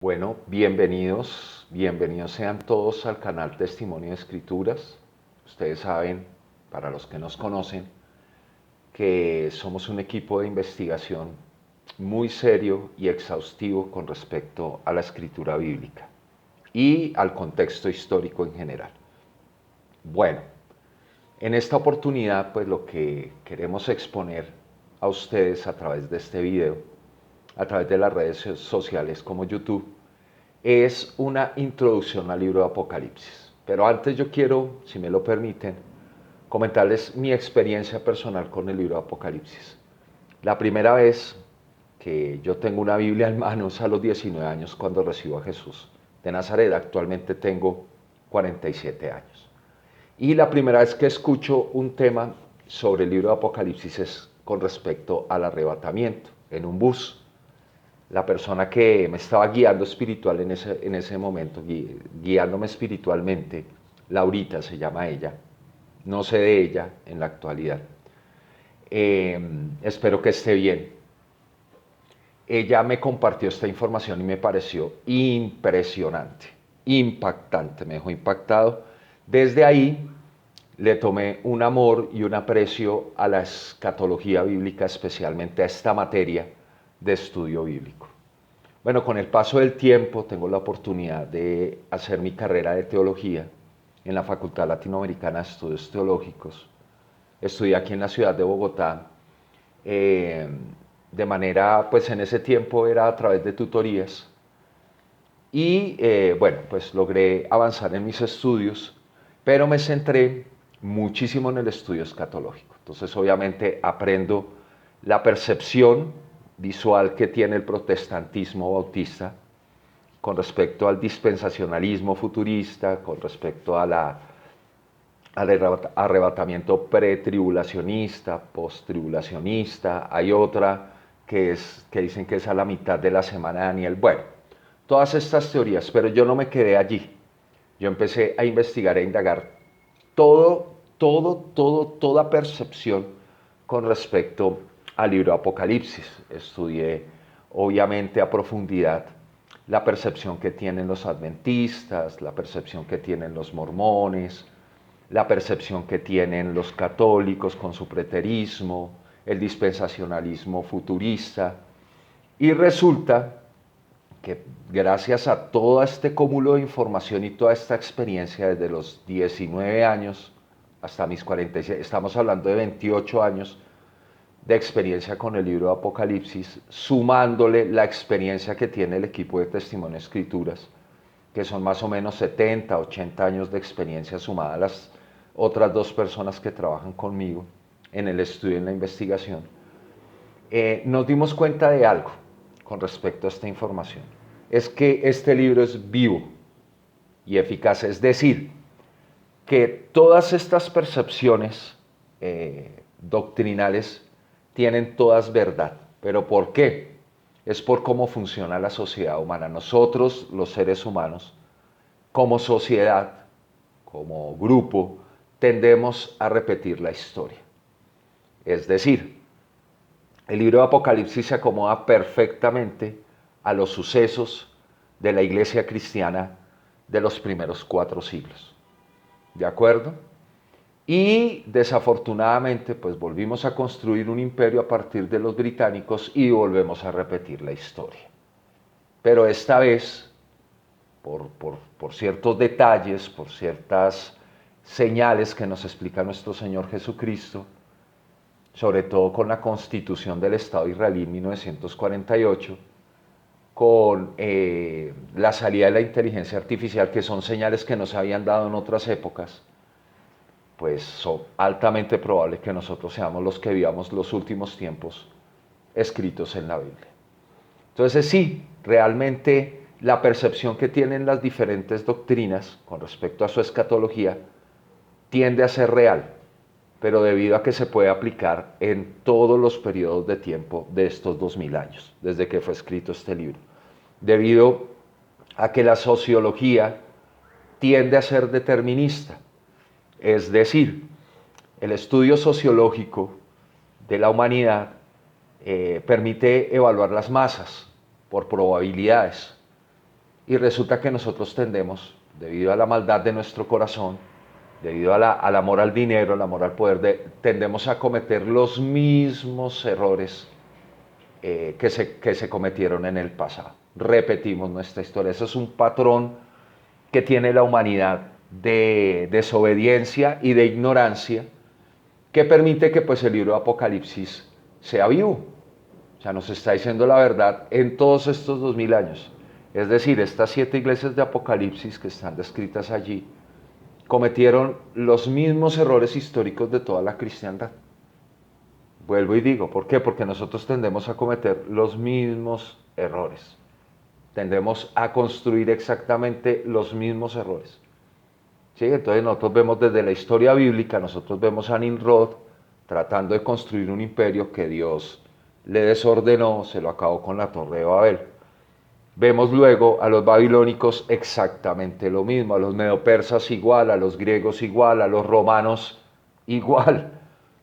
Bueno, bienvenidos sean todos al canal Testimonio de Escrituras. Ustedes saben, para los que nos conocen, que somos un equipo de investigación muy serio y exhaustivo con respecto a la escritura bíblica y al contexto histórico en general. Bueno, en esta oportunidad, pues lo que queremos exponer a ustedes a través de este video, a través de las redes sociales como YouTube, es una introducción al libro de Apocalipsis. Pero antes yo quiero, si me lo permiten, comentarles mi experiencia personal con el libro de Apocalipsis. La primera vez que yo tengo una Biblia en manos a los 19 años cuando recibo a Jesús de Nazaret. Actualmente tengo 47 años. Y la primera vez que escucho un tema sobre el libro de Apocalipsis es con respecto al arrebatamiento en un bus. La persona que me estaba guiando espiritual en ese momento, guiándome espiritualmente, Laurita se llama ella, no sé de ella en la actualidad, espero que esté bien. Ella me compartió esta información y me pareció impresionante, impactante, me dejó impactado. Desde ahí le tomé un amor y un aprecio a la escatología bíblica, especialmente a esta materia de estudio bíblico. Bueno, con el paso del tiempo tengo la oportunidad de hacer mi carrera de teología en la Facultad Latinoamericana de Estudios Teológicos. Estudié aquí en la ciudad de Bogotá. De manera, pues en ese tiempo era a través de tutorías. Y bueno, pues logré avanzar en mis estudios, pero me centré muchísimo en el estudio escatológico. Entonces, obviamente, aprendo la percepción visual que tiene el protestantismo bautista con respecto al dispensacionalismo futurista, con respecto al arrebatamiento pretribulacionista, posttribulacionista. Hay otra que dicen que es a la mitad de la semana de Daniel. Bueno, todas estas teorías, pero yo no me quedé allí. Yo empecé a investigar e indagar toda percepción con respecto al libro Apocalipsis. Estudié, obviamente, a profundidad la percepción que tienen los adventistas, la percepción que tienen los mormones, la percepción que tienen los católicos con su preterismo, el dispensacionalismo futurista. Y resulta que gracias a todo este cúmulo de información y toda esta experiencia desde los 19 años hasta mis 46, estamos hablando de 28 años de experiencia con el libro de Apocalipsis, sumándole la experiencia que tiene el equipo de Testimonio de Escrituras, que son más o menos 70, 80 años de experiencia sumada a las otras dos personas que trabajan conmigo en el estudio y en la investigación. Nos dimos cuenta de algo con respecto a esta información. Es que este libro es vivo y eficaz, es decir, que todas estas percepciones doctrinales tienen todas verdad. ¿Pero por qué? Es por cómo funciona la sociedad humana. Nosotros, los seres humanos, como sociedad, como grupo, tendemos a repetir la historia. Es decir, el libro de Apocalipsis se acomoda perfectamente a los sucesos de la iglesia cristiana de los primeros 4 siglos. ¿De acuerdo? Y desafortunadamente, pues volvimos a construir un imperio a partir de los británicos y volvemos a repetir la historia. Pero esta vez, por ciertos detalles, por ciertas señales que nos explica nuestro Señor Jesucristo, sobre todo con la constitución del Estado israelí en 1948, con la salida de la inteligencia artificial, que son señales que no se habían dado en otras épocas, pues son altamente probable que nosotros seamos los que vivamos los últimos tiempos escritos en la Biblia. Entonces sí, realmente la percepción que tienen las diferentes doctrinas con respecto a su escatología tiende a ser real, pero debido a que se puede aplicar en todos los periodos de tiempo de estos 2000 años, desde que fue escrito este libro. Debido a que la sociología tiende a ser determinista, es decir, el estudio sociológico de la humanidad permite evaluar las masas por probabilidades. Y resulta que nosotros tendemos, debido a la maldad de nuestro corazón, debido al amor al dinero, al amor al poder, tendemos a cometer los mismos errores que se cometieron en el pasado. Repetimos nuestra historia. Eso es un patrón que tiene la humanidad de desobediencia y de ignorancia que permite que pues, el libro de Apocalipsis sea vivo. O sea, nos está diciendo la verdad en todos estos 2000 años. Es decir, estas 7 iglesias de Apocalipsis que están descritas allí cometieron los mismos errores históricos de toda la cristiandad. Vuelvo y digo, ¿por qué? Porque nosotros tendemos a cometer los mismos errores. Tendemos a construir exactamente los mismos errores. ¿Sí? Entonces nosotros vemos desde la historia bíblica, nosotros vemos a Nimrod tratando de construir un imperio que Dios le desordenó, se lo acabó con la Torre de Babel. Vemos luego a los babilónicos exactamente lo mismo, a los medopersas igual, a los griegos igual, a los romanos igual.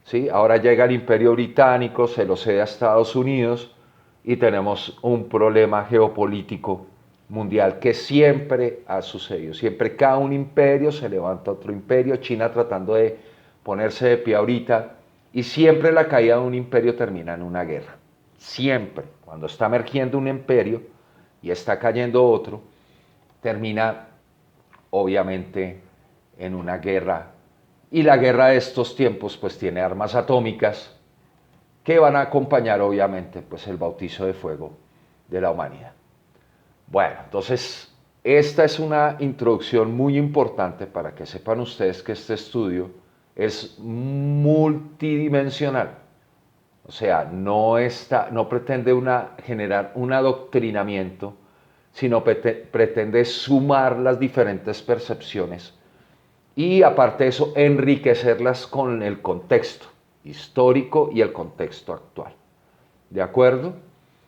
¿Sí? Ahora llega el imperio británico, se lo cede a Estados Unidos y tenemos un problema geopolítico mundial que siempre ha sucedido. Siempre cae un imperio, se levanta otro imperio, China tratando de ponerse de pie ahorita, y siempre la caída de un imperio termina en una guerra. Siempre, cuando está emergiendo un imperio y está cayendo otro, termina obviamente en una guerra. Y la guerra de estos tiempos pues tiene armas atómicas que van a acompañar obviamente pues el bautizo de fuego de la humanidad. Bueno, entonces esta es una introducción muy importante para que sepan ustedes que este estudio es multidimensional. O sea, no pretende generar un adoctrinamiento, sino pretende sumar las diferentes percepciones y aparte de eso, enriquecerlas con el contexto histórico y el contexto actual. ¿De acuerdo?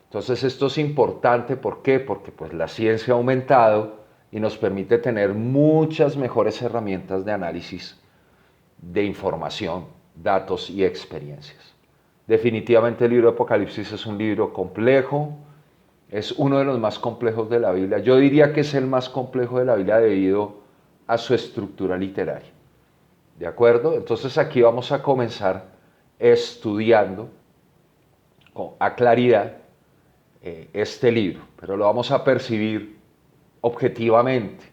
Entonces esto es importante, ¿por qué? Porque pues la ciencia ha aumentado y nos permite tener muchas mejores herramientas de análisis de información, datos y experiencias. Definitivamente el libro de Apocalipsis es un libro complejo, es uno de los más complejos de la Biblia. Yo diría que es el más complejo de la Biblia debido a su estructura literaria. ¿De acuerdo? Entonces aquí vamos a comenzar estudiando a claridad este libro, pero lo vamos a percibir objetivamente,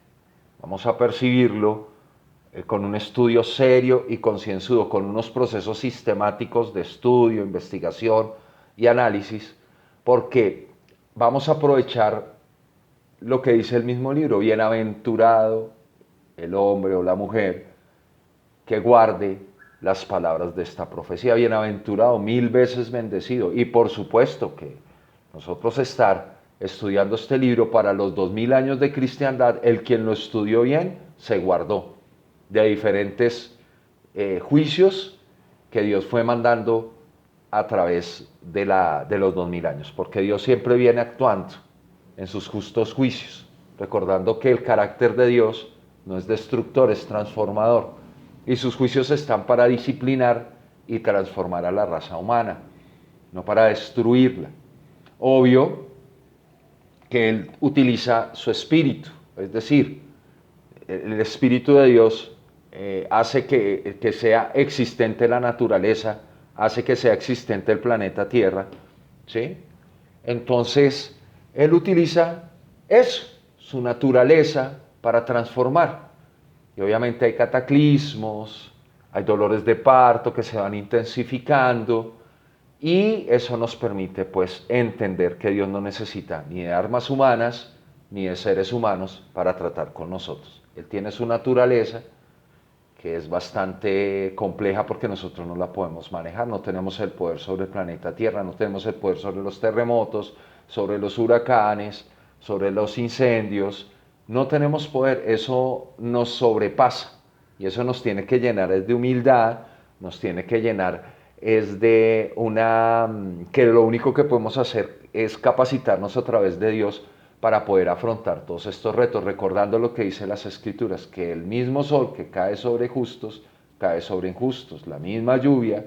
vamos a percibirlo con un estudio serio y concienzudo, con unos procesos sistemáticos de estudio, investigación y análisis, porque vamos a aprovechar lo que dice el mismo libro: bienaventurado el hombre o la mujer que guarde las palabras de esta profecía. Bienaventurado, 1000 veces bendecido. Y por supuesto que nosotros estar estudiando este libro para los 2000 años de cristiandad, el quien lo estudió bien se guardó de diferentes juicios que Dios fue mandando a través de los 2000 años, porque Dios siempre viene actuando en sus justos juicios, recordando que el carácter de Dios no es destructor, es transformador, y sus juicios están para disciplinar y transformar a la raza humana, no para destruirla. Obvio que Él utiliza su espíritu, es decir, el espíritu de Dios hace que sea existente la naturaleza, hace que sea existente el planeta Tierra, ¿sí? Entonces, Él utiliza eso, su naturaleza, para transformar. Y obviamente hay cataclismos, hay dolores de parto que se van intensificando, y eso nos permite pues entender que Dios no necesita ni de armas humanas ni de seres humanos para tratar con nosotros. Él tiene su naturaleza, que es bastante compleja porque nosotros no la podemos manejar, no tenemos el poder sobre el planeta Tierra, no tenemos el poder sobre los terremotos, sobre los huracanes, sobre los incendios, no tenemos poder, eso nos sobrepasa y eso nos tiene que llenar es de humildad, nos tiene que llenar es de que lo único que podemos hacer es capacitarnos a través de Dios para poder afrontar todos estos retos, recordando lo que dice las Escrituras, que el mismo sol que cae sobre justos, cae sobre injustos, la misma lluvia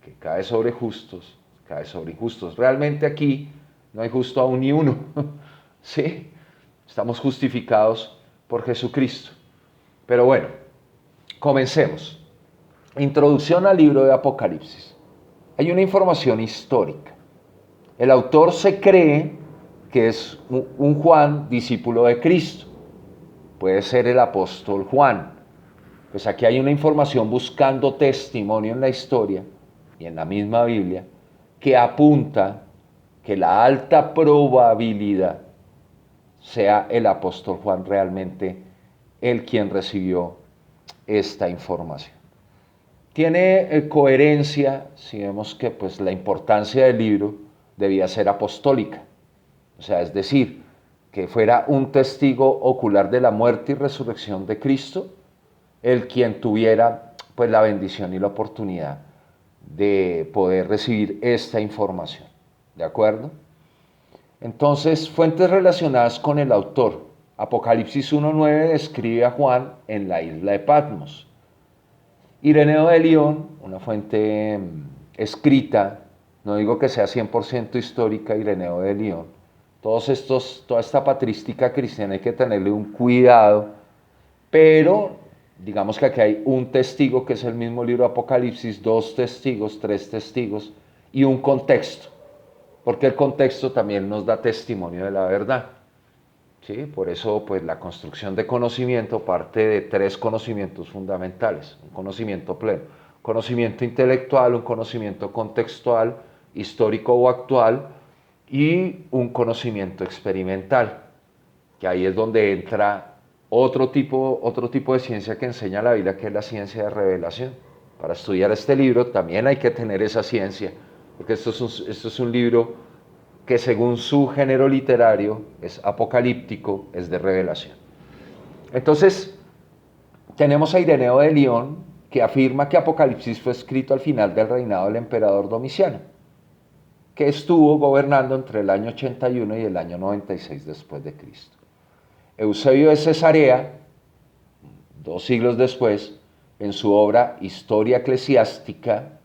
que cae sobre justos, cae sobre injustos. Realmente aquí no hay justo aún ni uno, ¿sí? Estamos justificados por Jesucristo. Pero bueno, comencemos. Introducción al libro de Apocalipsis. Hay una información histórica. El autor se cree que es un Juan, discípulo de Cristo. Puede ser el apóstol Juan. Pues aquí hay una información buscando testimonio en la historia y en la misma Biblia que apunta que la alta probabilidad sea el apóstol Juan realmente el quien recibió esta información. Tiene coherencia si vemos que pues, la importancia del libro debía ser apostólica, o sea, es decir, que fuera un testigo ocular de la muerte y resurrección de Cristo, el quien tuviera pues, la bendición y la oportunidad de poder recibir esta información. ¿De acuerdo? Entonces, fuentes relacionadas con el autor. Apocalipsis 1.9 describe a Juan en la isla de Patmos. Ireneo de León, una fuente escrita, no digo que sea 100% histórica, Ireneo de León. Toda esta patrística cristiana hay que tenerle un cuidado, pero digamos que aquí hay un testigo que es el mismo libro de Apocalipsis, 2 testigos, 3 testigos y un contexto, porque el contexto también nos da testimonio de la verdad. ¿Sí? Por eso pues, la construcción de conocimiento parte de 3 conocimientos fundamentales, un conocimiento pleno, conocimiento intelectual, un conocimiento contextual, histórico o actual, y un conocimiento experimental, que ahí es donde entra otro tipo de ciencia que enseña la Biblia, que es la ciencia de revelación. Para estudiar este libro también hay que tener esa ciencia, porque esto es un libro que según su género literario es apocalíptico, es de revelación. Entonces, tenemos a Ireneo de León, que afirma que Apocalipsis fue escrito al final del reinado del emperador Domiciano, que estuvo gobernando entre el año 81 y el año 96 después de Cristo. Eusebio de Cesarea, 2 siglos después, en su obra Historia Eclesiástica,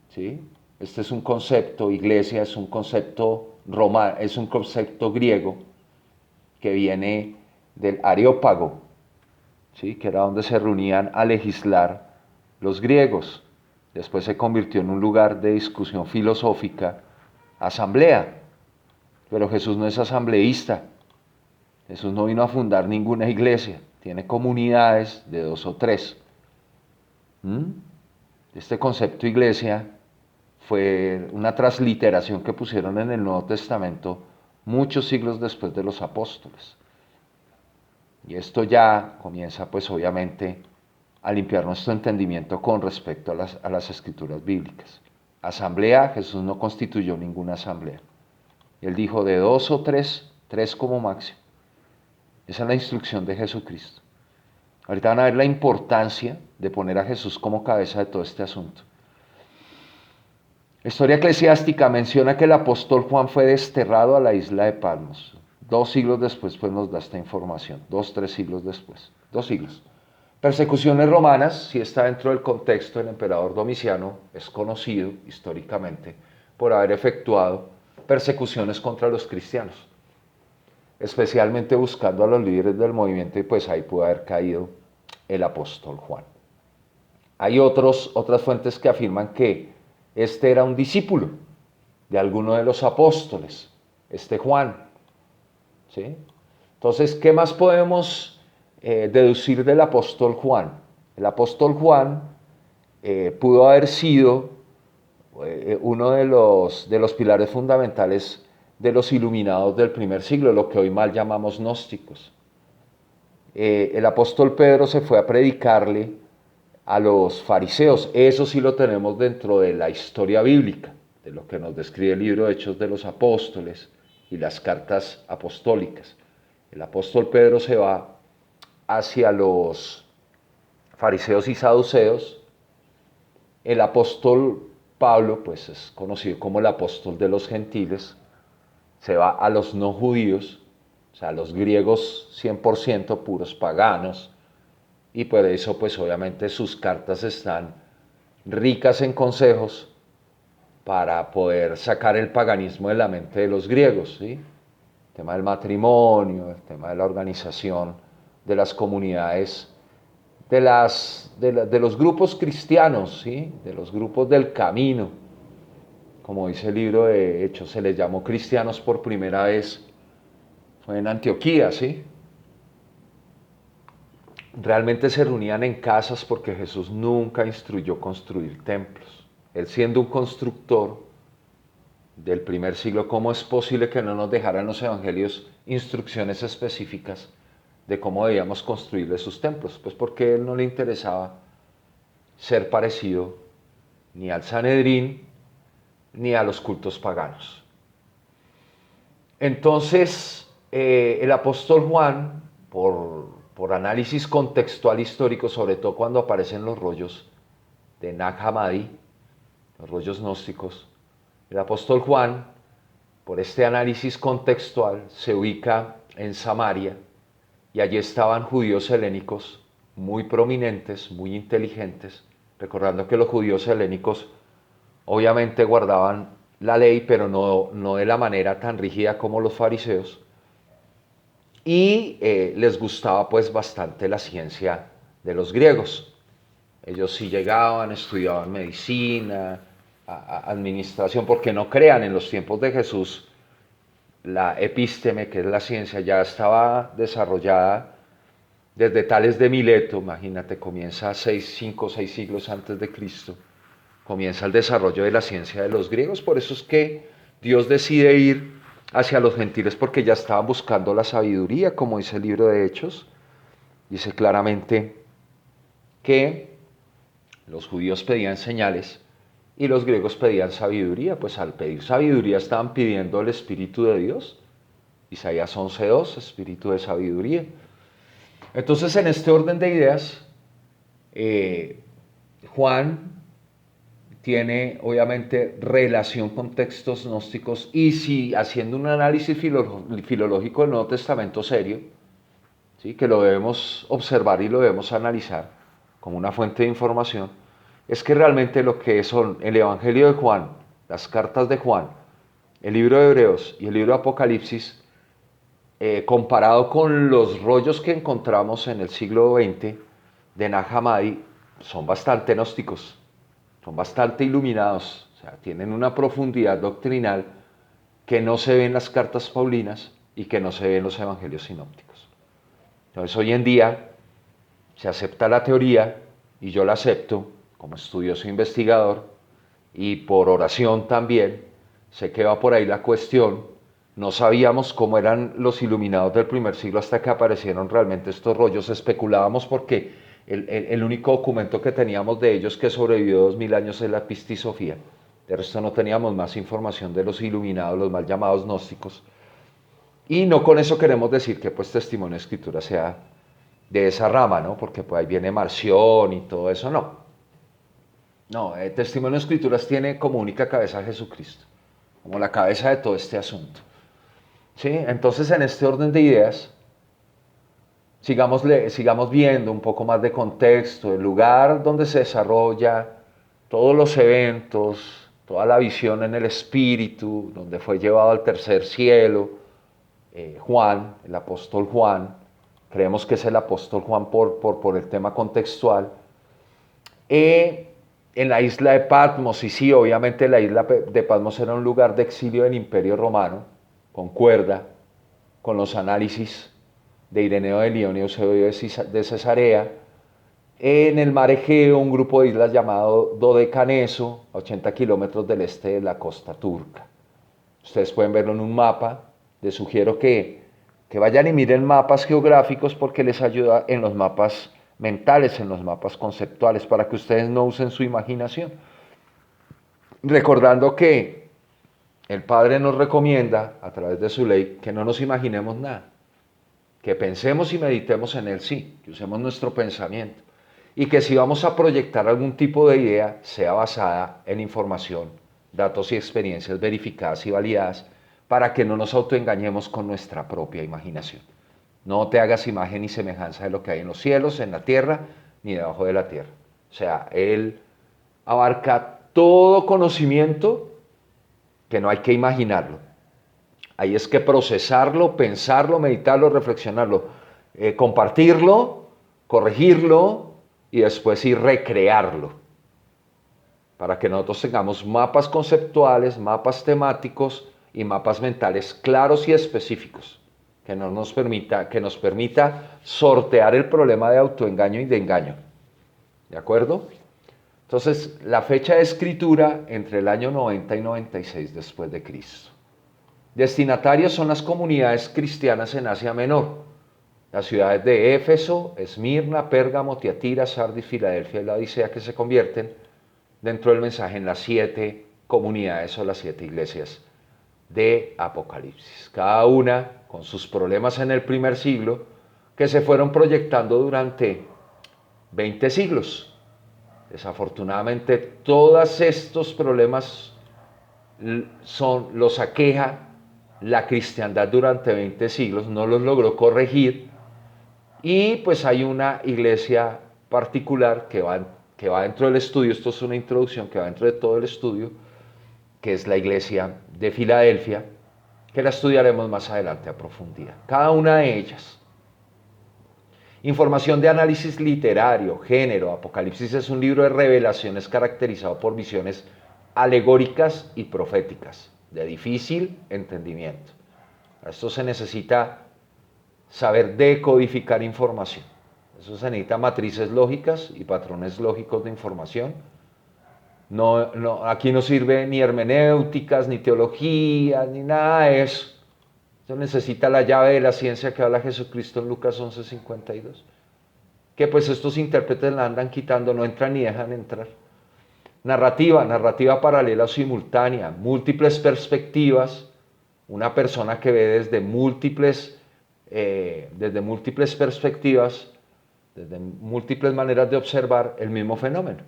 ¿sí? Este es un concepto, iglesia es un concepto romano, es un concepto griego que viene del Areópago, ¿sí? Que era donde se reunían a legislar los griegos. Después se convirtió en un lugar de discusión filosófica, asamblea. Pero Jesús no es asambleísta. Jesús no vino a fundar ninguna iglesia. Tiene comunidades de 2 o 3. Este concepto iglesia fue una transliteración que pusieron en el Nuevo Testamento muchos siglos después de los apóstoles. Y esto ya comienza pues obviamente a limpiar nuestro entendimiento con respecto a las escrituras bíblicas. Asamblea, Jesús no constituyó ninguna asamblea. Él dijo de 2 o 3, 3 como máximo. Esa es la instrucción de Jesucristo. Ahorita van a ver la importancia de poner a Jesús como cabeza de todo este asunto. La historia eclesiástica menciona que el apóstol Juan fue desterrado a la isla de Patmos. 2 siglos después pues, nos da esta información. 2, 3 siglos después. 2 siglos. Persecuciones romanas, si está dentro del contexto, el emperador Domiciano es conocido históricamente por haber efectuado persecuciones contra los cristianos, especialmente buscando a los líderes del movimiento, y pues ahí pudo haber caído el apóstol Juan. Hay otras fuentes que afirman que este era un discípulo de alguno de los apóstoles, este Juan. ¿Sí? Entonces, ¿qué más podemos deducir del apóstol Juan? El apóstol Juan pudo haber sido uno de los pilares fundamentales de los iluminados del primer siglo, lo que hoy mal llamamos gnósticos. El apóstol Pedro se fue a predicarle a los fariseos. Eso sí lo tenemos dentro de la historia bíblica, de lo que nos describe el libro de Hechos de los Apóstoles y las cartas apostólicas. El apóstol Pedro se va hacia los fariseos y saduceos. El apóstol Pablo, pues es conocido como el apóstol de los gentiles, se va a los no judíos, o sea, a los griegos 100% puros paganos, y por eso pues obviamente sus cartas están ricas en consejos para poder sacar el paganismo de la mente de los griegos, ¿sí? tema del matrimonio, el tema de la organización de las comunidades, de los grupos cristianos, ¿sí? De los grupos del camino. Como dice el libro de Hechos, se les llamó cristianos por primera vez, fue en Antioquía, ¿sí? Realmente se reunían en casas porque Jesús nunca instruyó construir templos. Él siendo un constructor del primer siglo, ¿cómo es posible que no nos dejaran los evangelios instrucciones específicas de cómo debíamos construirle sus templos? Pues porque a él no le interesaba ser parecido ni al Sanedrín ni a los cultos paganos. Entonces, el apóstol Juan, por análisis contextual histórico, sobre todo cuando aparecen los rollos de Nag Hammadi, los rollos gnósticos, el apóstol Juan, por este análisis contextual, se ubica en Samaria y allí estaban judíos helénicos muy prominentes, muy inteligentes, recordando que los judíos helénicos obviamente guardaban la ley, pero no de la manera tan rígida como los fariseos, y les gustaba pues bastante la ciencia de los griegos. Ellos sí llegaban, estudiaban medicina, administración, porque no crean, en los tiempos de Jesús la epísteme, que es la ciencia, ya estaba desarrollada desde Tales de Mileto, imagínate, comienza 5 o 6 siglos antes de Cristo, comienza el desarrollo de la ciencia de los griegos. Por eso es que Dios decide ir hacia los gentiles, porque ya estaban buscando la sabiduría, como dice el libro de Hechos. Dice claramente que los judíos pedían señales y los griegos pedían sabiduría. Pues al pedir sabiduría estaban pidiendo el Espíritu de Dios. Isaías 11:2, Espíritu de sabiduría. Entonces, en este orden de ideas, Juan tiene obviamente relación con textos gnósticos, y si haciendo un análisis filológico del Nuevo Testamento serio, ¿sí? Que lo debemos observar y lo debemos analizar como una fuente de información, es que realmente lo que son el Evangelio de Juan, las cartas de Juan, el libro de Hebreos y el libro de Apocalipsis, comparado con los rollos que encontramos en el siglo XX de Nag Hammadi, son bastante gnósticos, son bastante iluminados, o sea, tienen una profundidad doctrinal que no se ve en las cartas paulinas y que no se ve en los evangelios sinópticos. Entonces, hoy en día se acepta la teoría, y yo la acepto como estudioso e investigador, y por oración también. Sé que va por ahí la cuestión. No sabíamos cómo eran los iluminados del primer siglo hasta que aparecieron realmente estos rollos. Especulábamos porque el único documento que teníamos de ellos que sobrevivió 2000 años es la Epistisofía. De resto no teníamos más información de los iluminados, los mal llamados gnósticos. Y no con eso queremos decir que pues Testimonio de Escritura sea de esa rama, ¿no? Porque pues ahí viene Marción y todo eso, no. No, Testimonio de Escrituras tiene como única cabeza a Jesucristo, como la cabeza de todo este asunto. ¿Sí? Entonces, en este orden de ideas, sigamos viendo un poco más de contexto, el lugar donde se desarrolla todos los eventos, toda la visión en el Espíritu, donde fue llevado al tercer cielo, Juan, el apóstol Juan. Creemos que es el apóstol Juan por el tema contextual. En la isla de Patmos, y sí, obviamente la isla de Patmos era un lugar de exilio del Imperio Romano, concuerda con los análisis de Ireneo de León y Eusebio de Cesarea. En el mar Egeo, un grupo de islas llamado Dodecaneso, a 80 kilómetros del este de la costa turca. Ustedes pueden verlo en un mapa. Les sugiero que vayan y miren mapas geográficos, porque les ayuda en los mapas mentales, en los mapas conceptuales, para que ustedes no usen su imaginación. Recordando que el Padre nos recomienda, a través de su ley, que no nos imaginemos nada, que pensemos y meditemos en él, sí, que usemos nuestro pensamiento, y que si vamos a proyectar algún tipo de idea, sea basada en información, datos y experiencias verificadas y validadas, para que no nos autoengañemos con nuestra propia imaginación. No te hagas imagen ni semejanza de lo que hay en los cielos, en la tierra, ni debajo de la tierra. O sea, él abarca todo conocimiento que no hay que imaginarlo. Ahí es que procesarlo, pensarlo, meditarlo, reflexionarlo, compartirlo, corregirlo y después sí recrearlo. Para que nosotros tengamos mapas conceptuales, mapas temáticos y mapas mentales claros y específicos que nos permita sortear el problema de autoengaño y de engaño. ¿De acuerdo? Entonces, la fecha de escritura entre el año 90 y 96 después de Cristo. Destinatarios son las comunidades cristianas en Asia Menor, las ciudades de Éfeso, Esmirna, Pérgamo, Tiatira, Sardis, Filadelfia y la Odisea, que se convierten dentro del mensaje en las 7 comunidades o las 7 iglesias de Apocalipsis. Cada una con sus problemas en el primer siglo que se fueron proyectando durante 20 siglos. Desafortunadamente, todos estos problemas los aqueja la cristiandad durante 20 siglos, no los logró corregir, y pues hay una iglesia particular que va dentro del estudio, esto es una introducción que va dentro de todo el estudio, que es la iglesia de Filadelfia, que la estudiaremos más adelante a profundidad. Cada una de ellas. Información de análisis literario, género. Apocalipsis es un libro de revelaciones caracterizado por visiones alegóricas y proféticas, de difícil entendimiento. A esto se necesita saber decodificar información. Eso se necesita matrices lógicas y patrones lógicos de información. Aquí no sirve ni hermenéuticas, ni teología, ni nada de eso. Eso necesita la llave de la ciencia que habla Jesucristo en Lucas 11:52. Que pues estos intérpretes la andan quitando, no entran ni dejan entrar. Narrativa paralela o simultánea, múltiples perspectivas, una persona que ve desde múltiples perspectivas, desde múltiples maneras de observar el mismo fenómeno.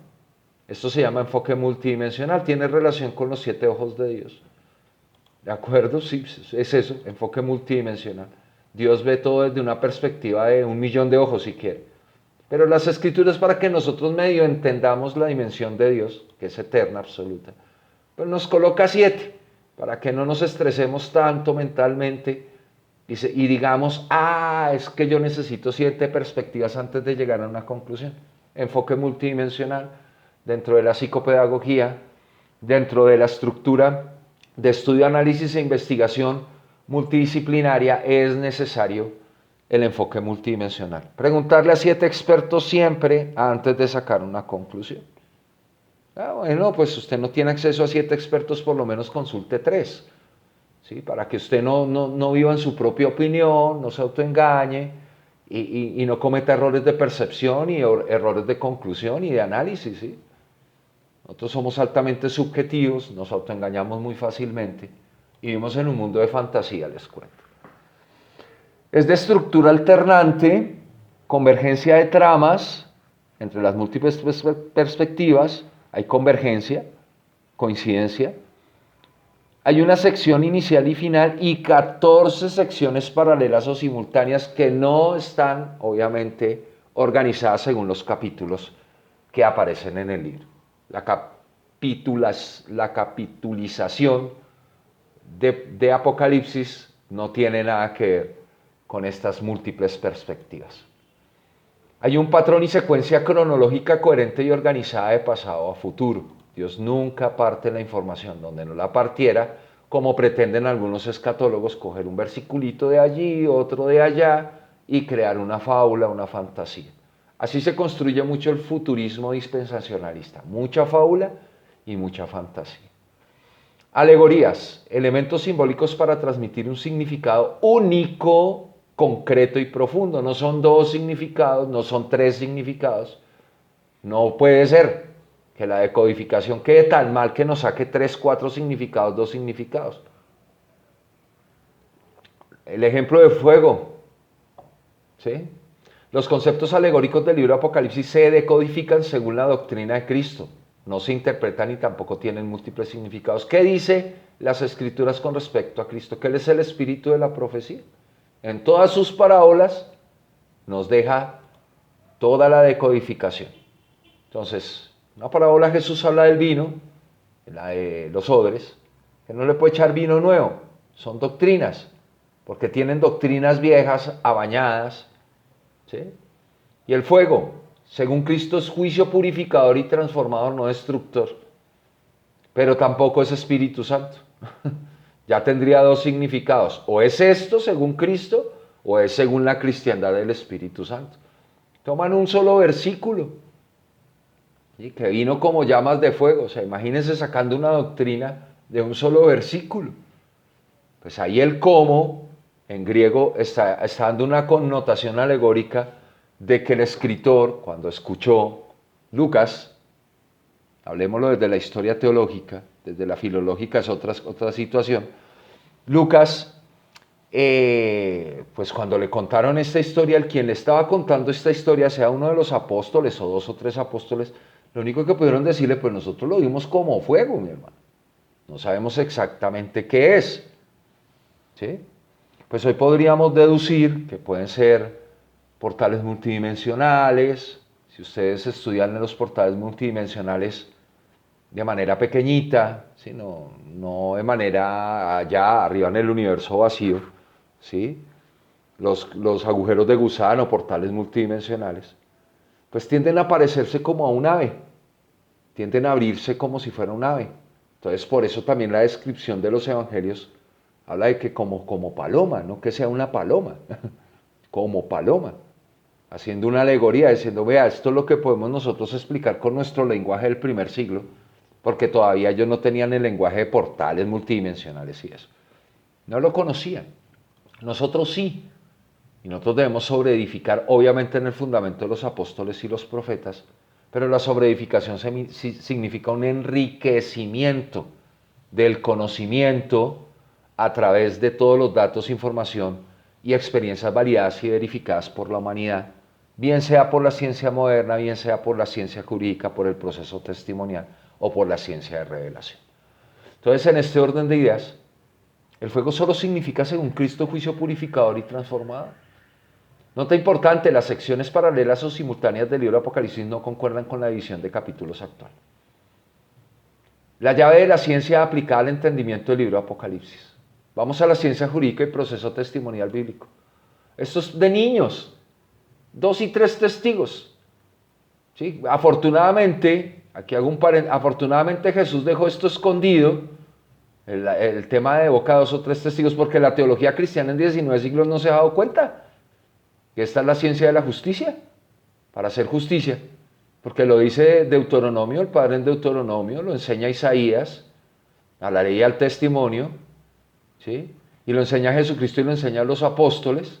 Esto se llama enfoque multidimensional, tiene relación con los 7 ojos de Dios. ¿De acuerdo? Sí, es eso, enfoque multidimensional. Dios ve todo desde una perspectiva de 1.000.000 de ojos si quiere. Pero las escrituras, para que nosotros medio entendamos la dimensión de Dios, que es eterna, absoluta, pues nos coloca 7, para que no nos estresemos tanto mentalmente y digamos, es que yo necesito 7 perspectivas antes de llegar a una conclusión. Enfoque multidimensional, dentro de la psicopedagogía, dentro de la estructura de estudio, análisis e investigación multidisciplinaria, es necesario el enfoque multidimensional. Preguntarle a 7 expertos siempre antes de sacar una conclusión. Bueno, pues usted no tiene acceso a 7 expertos, por lo menos consulte 3, ¿sí? Para que usted no viva en su propia opinión, no se autoengañe y no cometa errores de percepción y errores de conclusión y de análisis, ¿sí? Nosotros somos altamente subjetivos, nos autoengañamos muy fácilmente y vivimos en un mundo de fantasía, les cuento. Es de estructura alternante, convergencia de tramas entre las múltiples perspectivas, hay convergencia, coincidencia. Hay una sección inicial y final y 14 secciones paralelas o simultáneas que no están, obviamente, organizadas según los capítulos que aparecen en el libro. La capitulización de Apocalipsis no tiene nada que ver con estas múltiples perspectivas. Hay un patrón y secuencia cronológica coherente y organizada de pasado a futuro. Dios nunca parte la información donde no la partiera, como pretenden algunos escatólogos coger un versiculito de allí, otro de allá y crear una fábula, una fantasía. Así se construye mucho el futurismo dispensacionalista, mucha fábula y mucha fantasía. Alegorías, elementos simbólicos para transmitir un significado único, concreto y profundo. No son 2 significados, no son 3 significados. No puede ser que la decodificación quede tan mal que nos saque 3, 4 significados, 2 significados. El ejemplo de fuego, ¿sí? Los conceptos alegóricos del libro de Apocalipsis se decodifican según la doctrina de Cristo. No se interpretan y tampoco tienen múltiples significados. ¿Qué dice las Escrituras con respecto a Cristo? Que Él es el espíritu de la profecía. En todas sus parábolas nos deja toda la decodificación. Entonces, una parábola Jesús habla del vino, la de los odres, que no le puede echar vino nuevo. son doctrinas, porque tienen doctrinas viejas, abañadas, ¿sí? Y el fuego, según Cristo, es juicio purificador y transformador, no destructor, pero tampoco es Espíritu Santo. Ya tendría dos significados, o es esto según Cristo, o es según la cristiandad del Espíritu Santo. Toman un solo versículo, ¿sí?, que vino como llamas de fuego. O sea, imagínense sacando una doctrina de un solo versículo. Pues ahí el cómo, en griego, está dando una connotación alegórica de que el escritor, cuando escuchó Lucas, hablemoslo desde la historia teológica, desde la filológica es otra situación, Lucas, pues cuando le contaron esta historia, el quien le estaba contando esta historia, sea uno de los apóstoles o dos o tres apóstoles, lo único que pudieron decirle, pues nosotros lo vimos como fuego, mi hermano. No sabemos exactamente qué es, ¿sí? Pues hoy podríamos deducir que pueden ser portales multidimensionales. Si ustedes estudian en los portales multidimensionales de manera pequeñita, ¿sí?, no de manera allá arriba en el universo vacío, ¿sí?, los agujeros de gusano, portales multidimensionales, pues tienden a parecerse como a un ave, tienden a abrirse como si fuera un ave. Entonces, por eso también la descripción de los evangelios habla de que como paloma, no que sea una paloma, como paloma, haciendo una alegoría, diciendo, vea, esto es lo que podemos nosotros explicar con nuestro lenguaje del primer siglo, porque todavía ellos no tenían el lenguaje de portales multidimensionales y eso. No lo conocían. Nosotros sí. Y nosotros debemos sobreedificar, obviamente, en el fundamento de los apóstoles y los profetas, pero la sobreedificación significa un enriquecimiento del conocimiento a través de todos los datos, información y experiencias validadas y verificadas por la humanidad, bien sea por la ciencia moderna, bien sea por la ciencia jurídica, por el proceso testimonial o por la ciencia de revelación. Entonces, en este orden de ideas, el fuego solo significa, según Cristo, juicio purificador y transformador. Nota importante, las secciones paralelas o simultáneas del libro de Apocalipsis no concuerdan con la división de capítulos actual. La llave de la ciencia aplicada al entendimiento del libro de Apocalipsis. Vamos a la ciencia jurídica y proceso testimonial bíblico. Esto es de niños, 2 y 3 testigos. ¿Sí? Afortunadamente, aquí hago un paréntesis, afortunadamente Jesús dejó esto escondido, el tema de boca de 2 o 3 testigos, porque la teología cristiana en 19 siglos no se ha dado cuenta que esta es la ciencia de la justicia, para hacer justicia, porque lo dice Deuteronomio, el padre en Deuteronomio, lo enseña Isaías, a la ley y al testimonio, ¿sí?, y lo enseña Jesucristo y lo enseña a los apóstoles,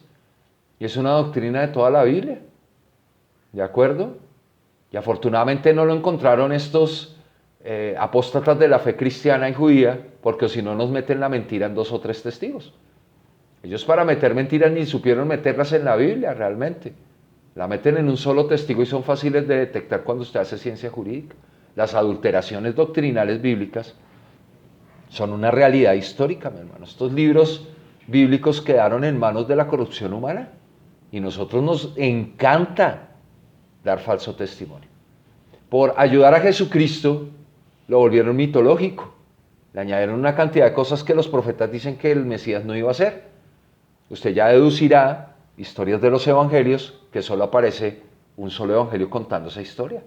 y es una doctrina de toda la Biblia, ¿de acuerdo? Y afortunadamente no lo encontraron estos apóstatas de la fe cristiana y judía, porque si no nos meten la mentira en 2 o 3 testigos. Ellos para meter mentiras ni supieron meterlas en la Biblia realmente. La meten en un solo testigo y son fáciles de detectar cuando usted hace ciencia jurídica. Las adulteraciones doctrinales bíblicas son una realidad histórica, mi hermano. Estos libros bíblicos quedaron en manos de la corrupción humana y nosotros nos encanta dar falso testimonio. Por ayudar a Jesucristo lo volvieron mitológico. Le añadieron una cantidad de cosas que los profetas dicen que el Mesías no iba a hacer. Usted ya deducirá, historias de los evangelios, que solo aparece un solo evangelio contando esa historia.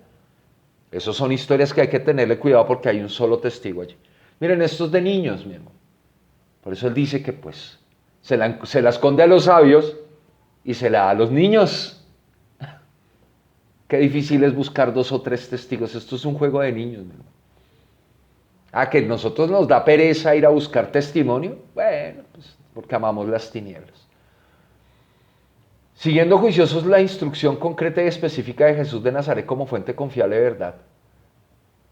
Esas son historias que hay que tenerle cuidado porque hay un solo testigo allí. Miren, esto es de niños, mi hermano. Por eso él dice que pues se la esconde a los sabios y se la da a los niños. Qué difícil es buscar 2 o 3 testigos. Esto es un juego de niños, mi hermano. Que nosotros nos da pereza ir a buscar testimonio. Bueno, pues porque amamos las tinieblas. Siguiendo juiciosos la instrucción concreta y específica de Jesús de Nazaret como fuente confiable de verdad,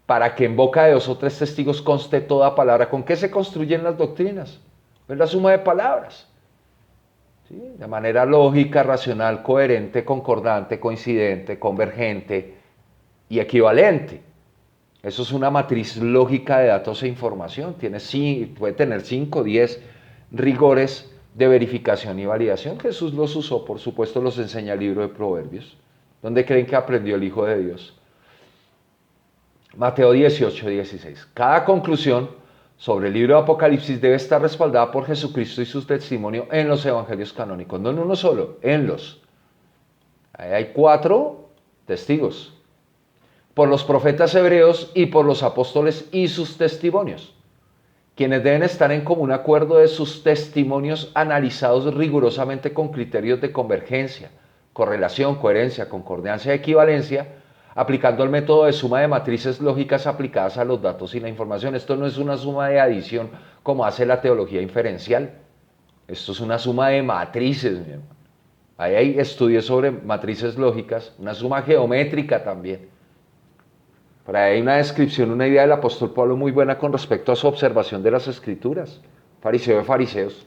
para que en boca de 2 o 3 testigos conste toda palabra. ¿Con qué se construyen las doctrinas? Es la suma de palabras. ¿Sí? De manera lógica, racional, coherente, concordante, coincidente, convergente y equivalente. Eso es una matriz lógica de datos e información. Puede tener 5, 10 rigores de verificación y validación. Jesús los usó, por supuesto, los enseña el libro de Proverbios. ¿Dónde creen que aprendió el Hijo de Dios? Mateo 18, 16. Cada conclusión sobre el libro de Apocalipsis debe estar respaldada por Jesucristo y su testimonio en los evangelios canónicos, no en uno solo, en los. Ahí hay 4 testigos, por los profetas hebreos y por los apóstoles y sus testimonios, quienes deben estar en común acuerdo de sus testimonios analizados rigurosamente con criterios de convergencia, correlación, coherencia, concordancia y equivalencia, aplicando el método de suma de matrices lógicas aplicadas a los datos y la información. Esto no es una suma de adición como hace la teología inferencial. Esto es una suma de matrices, mi hermano. Ahí hay estudios sobre matrices lógicas, una suma geométrica también. Por ahí hay una descripción, una idea del apóstol Pablo muy buena con respecto a su observación de las Escrituras. Fariseo de fariseos.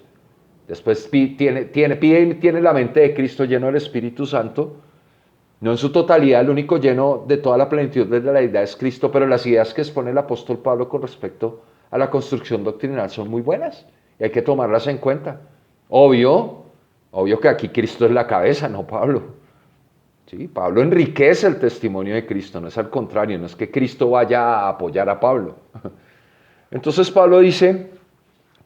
Después tiene la mente de Cristo lleno del Espíritu Santo. No en su totalidad, el único lleno de toda la plenitud de la deidad es Cristo, pero las ideas que expone el apóstol Pablo con respecto a la construcción doctrinal son muy buenas y hay que tomarlas en cuenta. Obvio que aquí Cristo es la cabeza, no Pablo. ¿Sí? Pablo enriquece el testimonio de Cristo, no es al contrario, no es que Cristo vaya a apoyar a Pablo. Entonces Pablo dice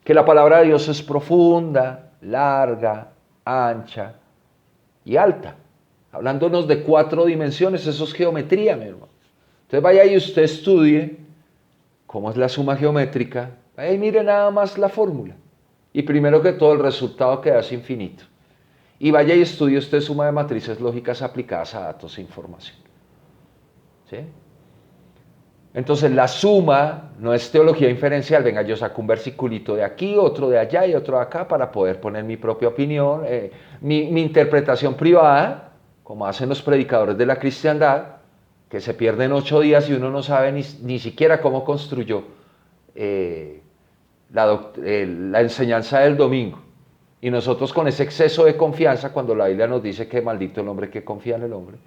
que la palabra de Dios es profunda, larga, ancha y alta. Hablándonos de 4 dimensiones, eso es geometría, mi hermano. Entonces vaya y usted estudie cómo es la suma geométrica, vaya y mire nada más la fórmula. Y primero que todo el resultado que da es infinito. Y vaya y estudie usted suma de matrices lógicas aplicadas a datos e información. ¿Sí? Entonces la suma no es teología inferencial, venga, yo saco un versiculito de aquí, otro de allá y otro de acá para poder poner mi propia opinión, mi interpretación privada, como hacen los predicadores de la cristiandad, que se pierden 8 días y uno no sabe ni siquiera cómo construyó la enseñanza del domingo. Y nosotros con ese exceso de confianza, cuando la Biblia nos dice que maldito el hombre que confía en el hombre,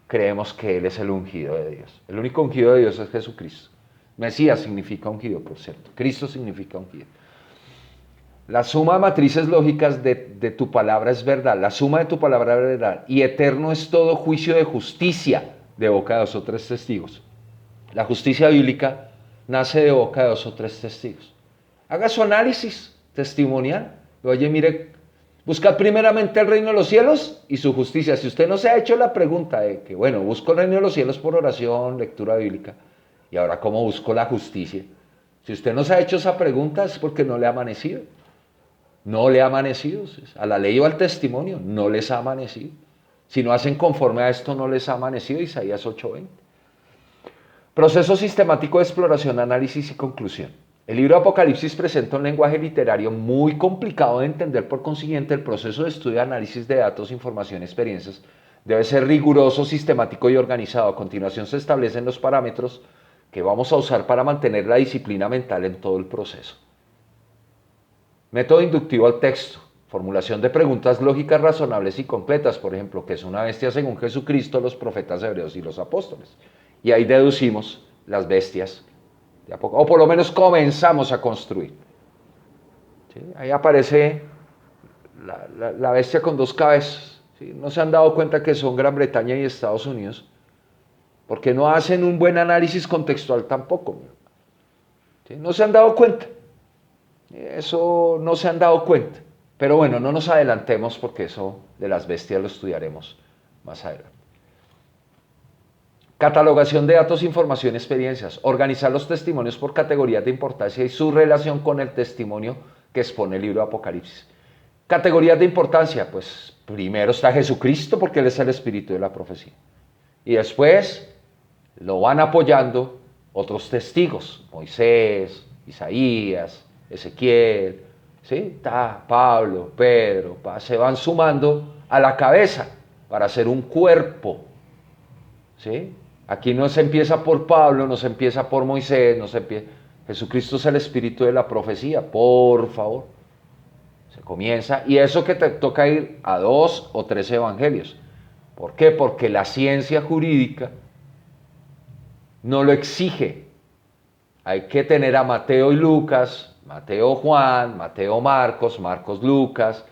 creemos que Él es el ungido de Dios. El único ungido de Dios es Jesucristo. Mesías significa ungido, por cierto. Cristo significa ungido. La suma de matrices lógicas de tu palabra es verdad. La suma de tu palabra es verdad. Y eterno es todo juicio de justicia de boca de 2 o 3 testigos. La justicia bíblica nace de boca de 2 o 3 testigos. Haga su análisis testimonial. Oye, mire, buscad primeramente el reino de los cielos y su justicia. Si usted no se ha hecho la pregunta de que, bueno, busco el reino de los cielos por oración, lectura bíblica, y ahora, ¿cómo busco la justicia? Si usted no se ha hecho esa pregunta es porque no le ha amanecido. No le ha amanecido. A la ley o al testimonio no les ha amanecido. Si no hacen conforme a esto, no les ha amanecido. Isaías 8:20. Proceso sistemático de exploración, análisis y conclusión. El libro de Apocalipsis presenta un lenguaje literario muy complicado de entender, por consiguiente, el proceso de estudio y análisis de datos, información y experiencias debe ser riguroso, sistemático y organizado. A continuación se establecen los parámetros que vamos a usar para mantener la disciplina mental en todo el proceso. Método inductivo al texto. Formulación de preguntas lógicas, razonables y completas. Por ejemplo, ¿qué es una bestia según Jesucristo, los profetas hebreos y los apóstoles? Y ahí deducimos las bestias. O por lo menos comenzamos a construir. ¿Sí? Ahí aparece la bestia con 2 cabezas. ¿Sí? No se han dado cuenta que son Gran Bretaña y Estados Unidos, porque no hacen un buen análisis contextual tampoco. ¿Sí? No se han dado cuenta. Eso no se han dado cuenta. Pero bueno, no nos adelantemos porque eso de las bestias lo estudiaremos más adelante. Catalogación de datos, información y experiencias. Organizar los testimonios por categorías de importancia y su relación con el testimonio que expone el libro de Apocalipsis. Categorías de importancia, pues primero está Jesucristo porque Él es el espíritu de la profecía. Y después lo van apoyando otros testigos, Moisés, Isaías, Ezequiel, ¿sí? Pablo, Pedro, se van sumando a la cabeza para hacer un cuerpo. ¿Sí? Aquí no se empieza por Pablo, no se empieza por Moisés, Jesucristo es el espíritu de la profecía, por favor. Se comienza, y eso que te toca ir a 2 o 3 evangelios. ¿Por qué? Porque la ciencia jurídica no lo exige. Hay que tener a Mateo y Lucas, Mateo Juan, Mateo Marcos, Marcos Lucas,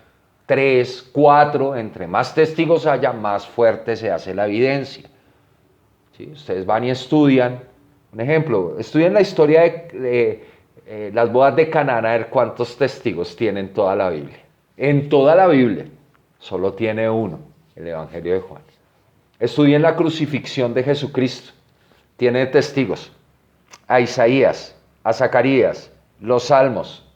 3, 4, entre más testigos haya, más fuerte se hace la evidencia. ¿Sí? Ustedes van y estudian, un ejemplo, estudian la historia de las bodas de Canaán, a ver cuántos testigos tiene en toda la Biblia. En toda la Biblia solo tiene uno, el Evangelio de Juan. Estudien la crucifixión de Jesucristo. Tiene testigos. A Isaías, a Zacarías, los Salmos,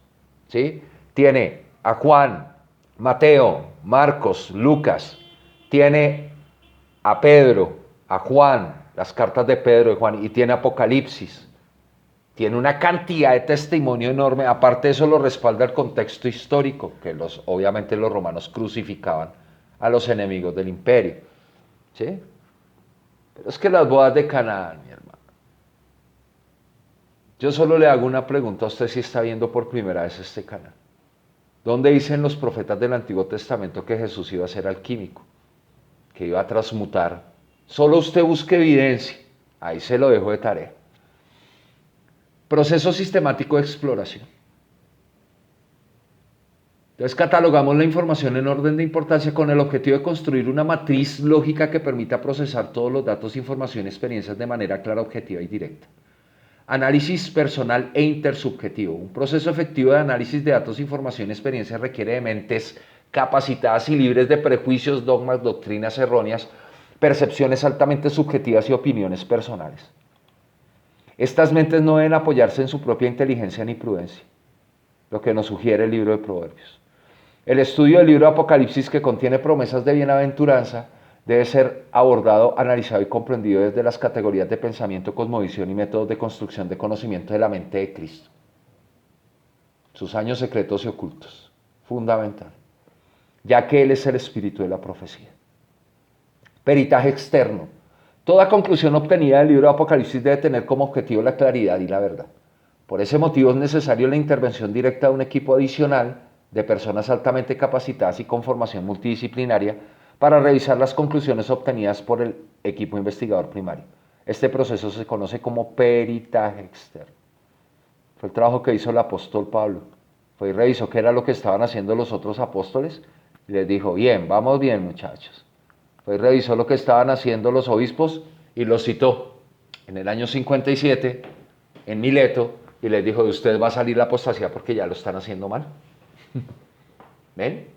¿sí? Tiene a Juan, Mateo, Marcos, Lucas. Tiene a Pedro, a Juan, las cartas de Pedro y Juan, y tiene Apocalipsis. Tiene una cantidad de testimonio enorme. Aparte de eso lo respalda el contexto histórico, que obviamente los romanos crucificaban a los enemigos del imperio. ¿Sí? Pero es que las bodas de Canaán, mi hermano. Yo solo le hago una pregunta a usted si está viendo por primera vez este canal. ¿Dónde dicen los profetas del Antiguo Testamento que Jesús iba a ser alquímico? Que iba a transmutar. Solo usted busque evidencia. Ahí se lo dejo de tarea. Proceso sistemático de exploración. Entonces catalogamos la información en orden de importancia con el objetivo de construir una matriz lógica que permita procesar todos los datos, información y experiencias de manera clara, objetiva y directa. Análisis personal e intersubjetivo. Un proceso efectivo de análisis de datos, información y experiencias requiere de mentes capacitadas y libres de prejuicios, dogmas, doctrinas erróneas, percepciones altamente subjetivas y opiniones personales. Estas mentes no deben apoyarse en su propia inteligencia ni prudencia, lo que nos sugiere el libro de Proverbios. El estudio del libro de Apocalipsis, que contiene promesas de bienaventuranza, debe ser abordado, analizado y comprendido desde las categorías de pensamiento, cosmovisión y métodos de construcción de conocimiento de la mente de Cristo. Sus años secretos y ocultos, fundamental, ya que Él es el espíritu de la profecía. Peritaje externo. Toda conclusión obtenida del libro de Apocalipsis debe tener como objetivo la claridad y la verdad. Por ese motivo es necesario la intervención directa de un equipo adicional de personas altamente capacitadas y con formación multidisciplinaria para revisar las conclusiones obtenidas por el equipo investigador primario. Este proceso se conoce como peritaje externo. Fue el trabajo que hizo el apóstol Pablo. Fue y revisó qué era lo que estaban haciendo los otros apóstoles y les dijo, bien, vamos bien muchachos. Fue y revisó lo que estaban haciendo los obispos y los citó en el año 57 en Mileto y les dijo, de ustedes va a salir la apostasía porque ya lo están haciendo mal. ¿Ven?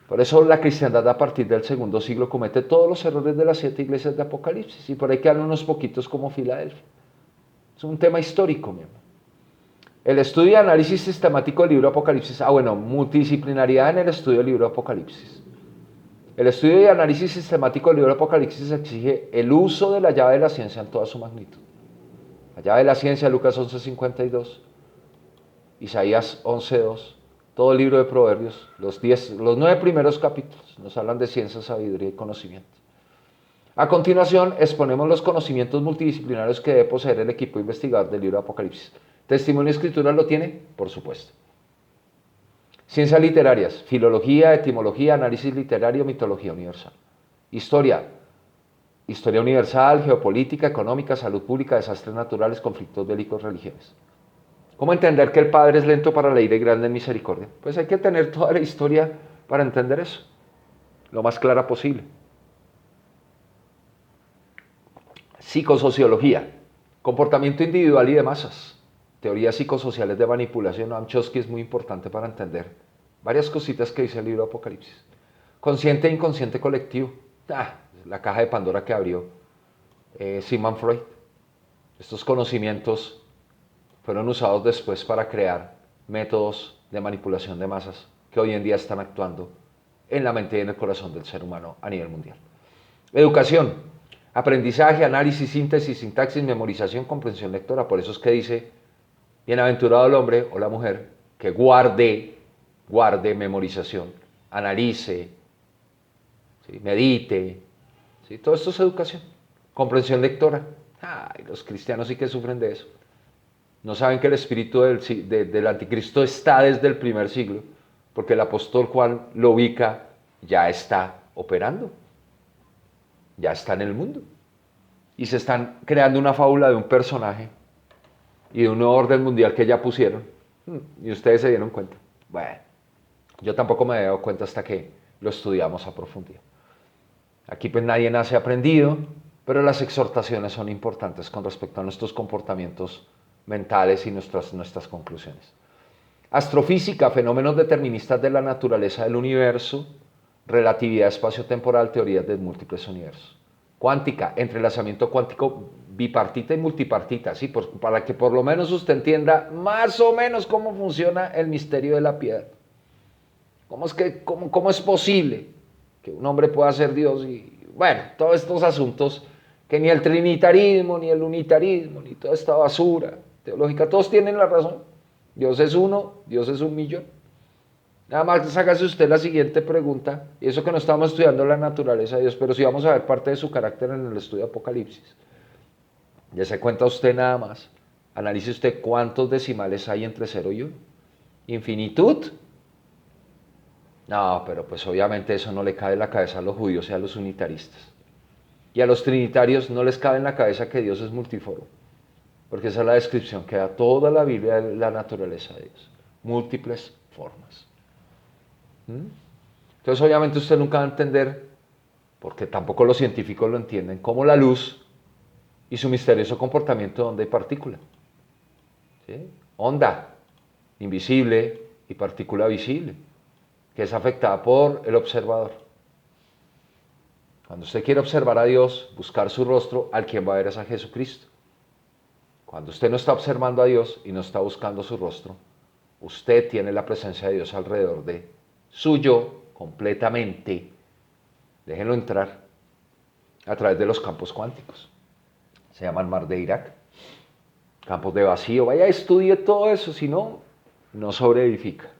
Por eso la cristiandad a partir del segundo siglo comete todos los errores de las 7 iglesias de Apocalipsis y por ahí quedan unos poquitos como Filadelfia. Es un tema histórico, mi hermano. El estudio y análisis sistemático del libro de Apocalipsis. Multidisciplinariedad en el estudio del libro de Apocalipsis. El estudio y análisis sistemático del libro de Apocalipsis exige el uso de la llave de la ciencia en toda su magnitud. La llave de la ciencia, Lucas 11:52, Isaías 11:2, todo el libro de Proverbios, los 9 primeros capítulos nos hablan de ciencia, sabiduría y conocimiento. A continuación, exponemos los conocimientos multidisciplinarios que debe poseer el equipo investigador del libro de Apocalipsis. ¿Testimonio y escritura lo tiene? Por supuesto. Ciencias literarias, filología, etimología, análisis literario, mitología universal. Historia, historia universal, geopolítica, económica, salud pública, desastres naturales, conflictos bélicos, religiones. ¿Cómo entender que el Padre es lento para la ira y grande en misericordia? Pues hay que tener toda la historia para entender eso, lo más clara posible. Psicosociología, comportamiento individual y de masas. Teorías psicosociales de manipulación. Noam Chomsky es muy importante para entender varias cositas que dice el libro de Apocalipsis. Consciente e inconsciente colectivo. La caja de Pandora que abrió Sigmund Freud. Estos conocimientos fueron usados después para crear métodos de manipulación de masas que hoy en día están actuando en la mente y en el corazón del ser humano a nivel mundial. Educación, aprendizaje, análisis, síntesis, sintaxis, memorización, comprensión lectora. Por eso es que dice, bienaventurado el hombre o la mujer que guarde memorización, analice, ¿sí? Medite. ¿Sí? Todo esto es educación. Comprensión lectora. Los cristianos sí que sufren de eso. No saben que el espíritu del anticristo está desde el primer siglo, porque el apóstol Juan lo ubica, ya está operando, ya está en el mundo. Y se están creando una fábula de un personaje y de un nuevo orden mundial que ya pusieron. Y ustedes se dieron cuenta. Bueno, yo tampoco me he dado cuenta hasta que lo estudiamos a profundidad. Aquí pues nadie nace aprendido, pero las exhortaciones son importantes con respecto a nuestros comportamientos mentales y nuestras conclusiones. Astrofísica, fenómenos deterministas de la naturaleza del universo, relatividad espacio-temporal, teorías de múltiples universos. Cuántica, entrelazamiento cuántico bipartita y multipartita, ¿sí? Para que por lo menos usted entienda más o menos cómo funciona el misterio de la piedad. ¿Cómo es posible que un hombre pueda ser Dios? Y bueno, todos estos asuntos que ni el trinitarismo, ni el unitarismo, ni toda esta basura teológica, todos tienen la razón. Dios es uno, Dios es un millón. Nada más hágase usted la siguiente pregunta, y eso que no estamos estudiando la naturaleza de Dios, pero sí vamos a ver parte de su carácter en el estudio de Apocalipsis. Ya se cuenta usted nada más. Analice usted cuántos decimales hay entre 0 y 1. ¿Infinitud? No, pero pues obviamente eso no le cabe en la cabeza a los judíos y a los unitaristas. Y a los trinitarios no les cabe en la cabeza que Dios es multiforme, porque esa es la descripción que da toda la Biblia de la naturaleza de Dios. Múltiples formas. Entonces obviamente usted nunca va a entender, porque tampoco los científicos lo entienden, cómo la luz y su misterioso comportamiento de onda y partícula. ¿Sí? Onda invisible y partícula visible, que es afectada por el observador. Cuando usted quiere observar a Dios, buscar su rostro, al quien va a ver es a Jesucristo. Cuando usted no está observando a Dios y no está buscando su rostro, usted tiene la presencia de Dios alrededor de suyo completamente. Déjenlo entrar a través de los campos cuánticos. Se llaman mar de Irak, campos de vacío. Vaya, estudie todo eso, si no, no sobreedifica.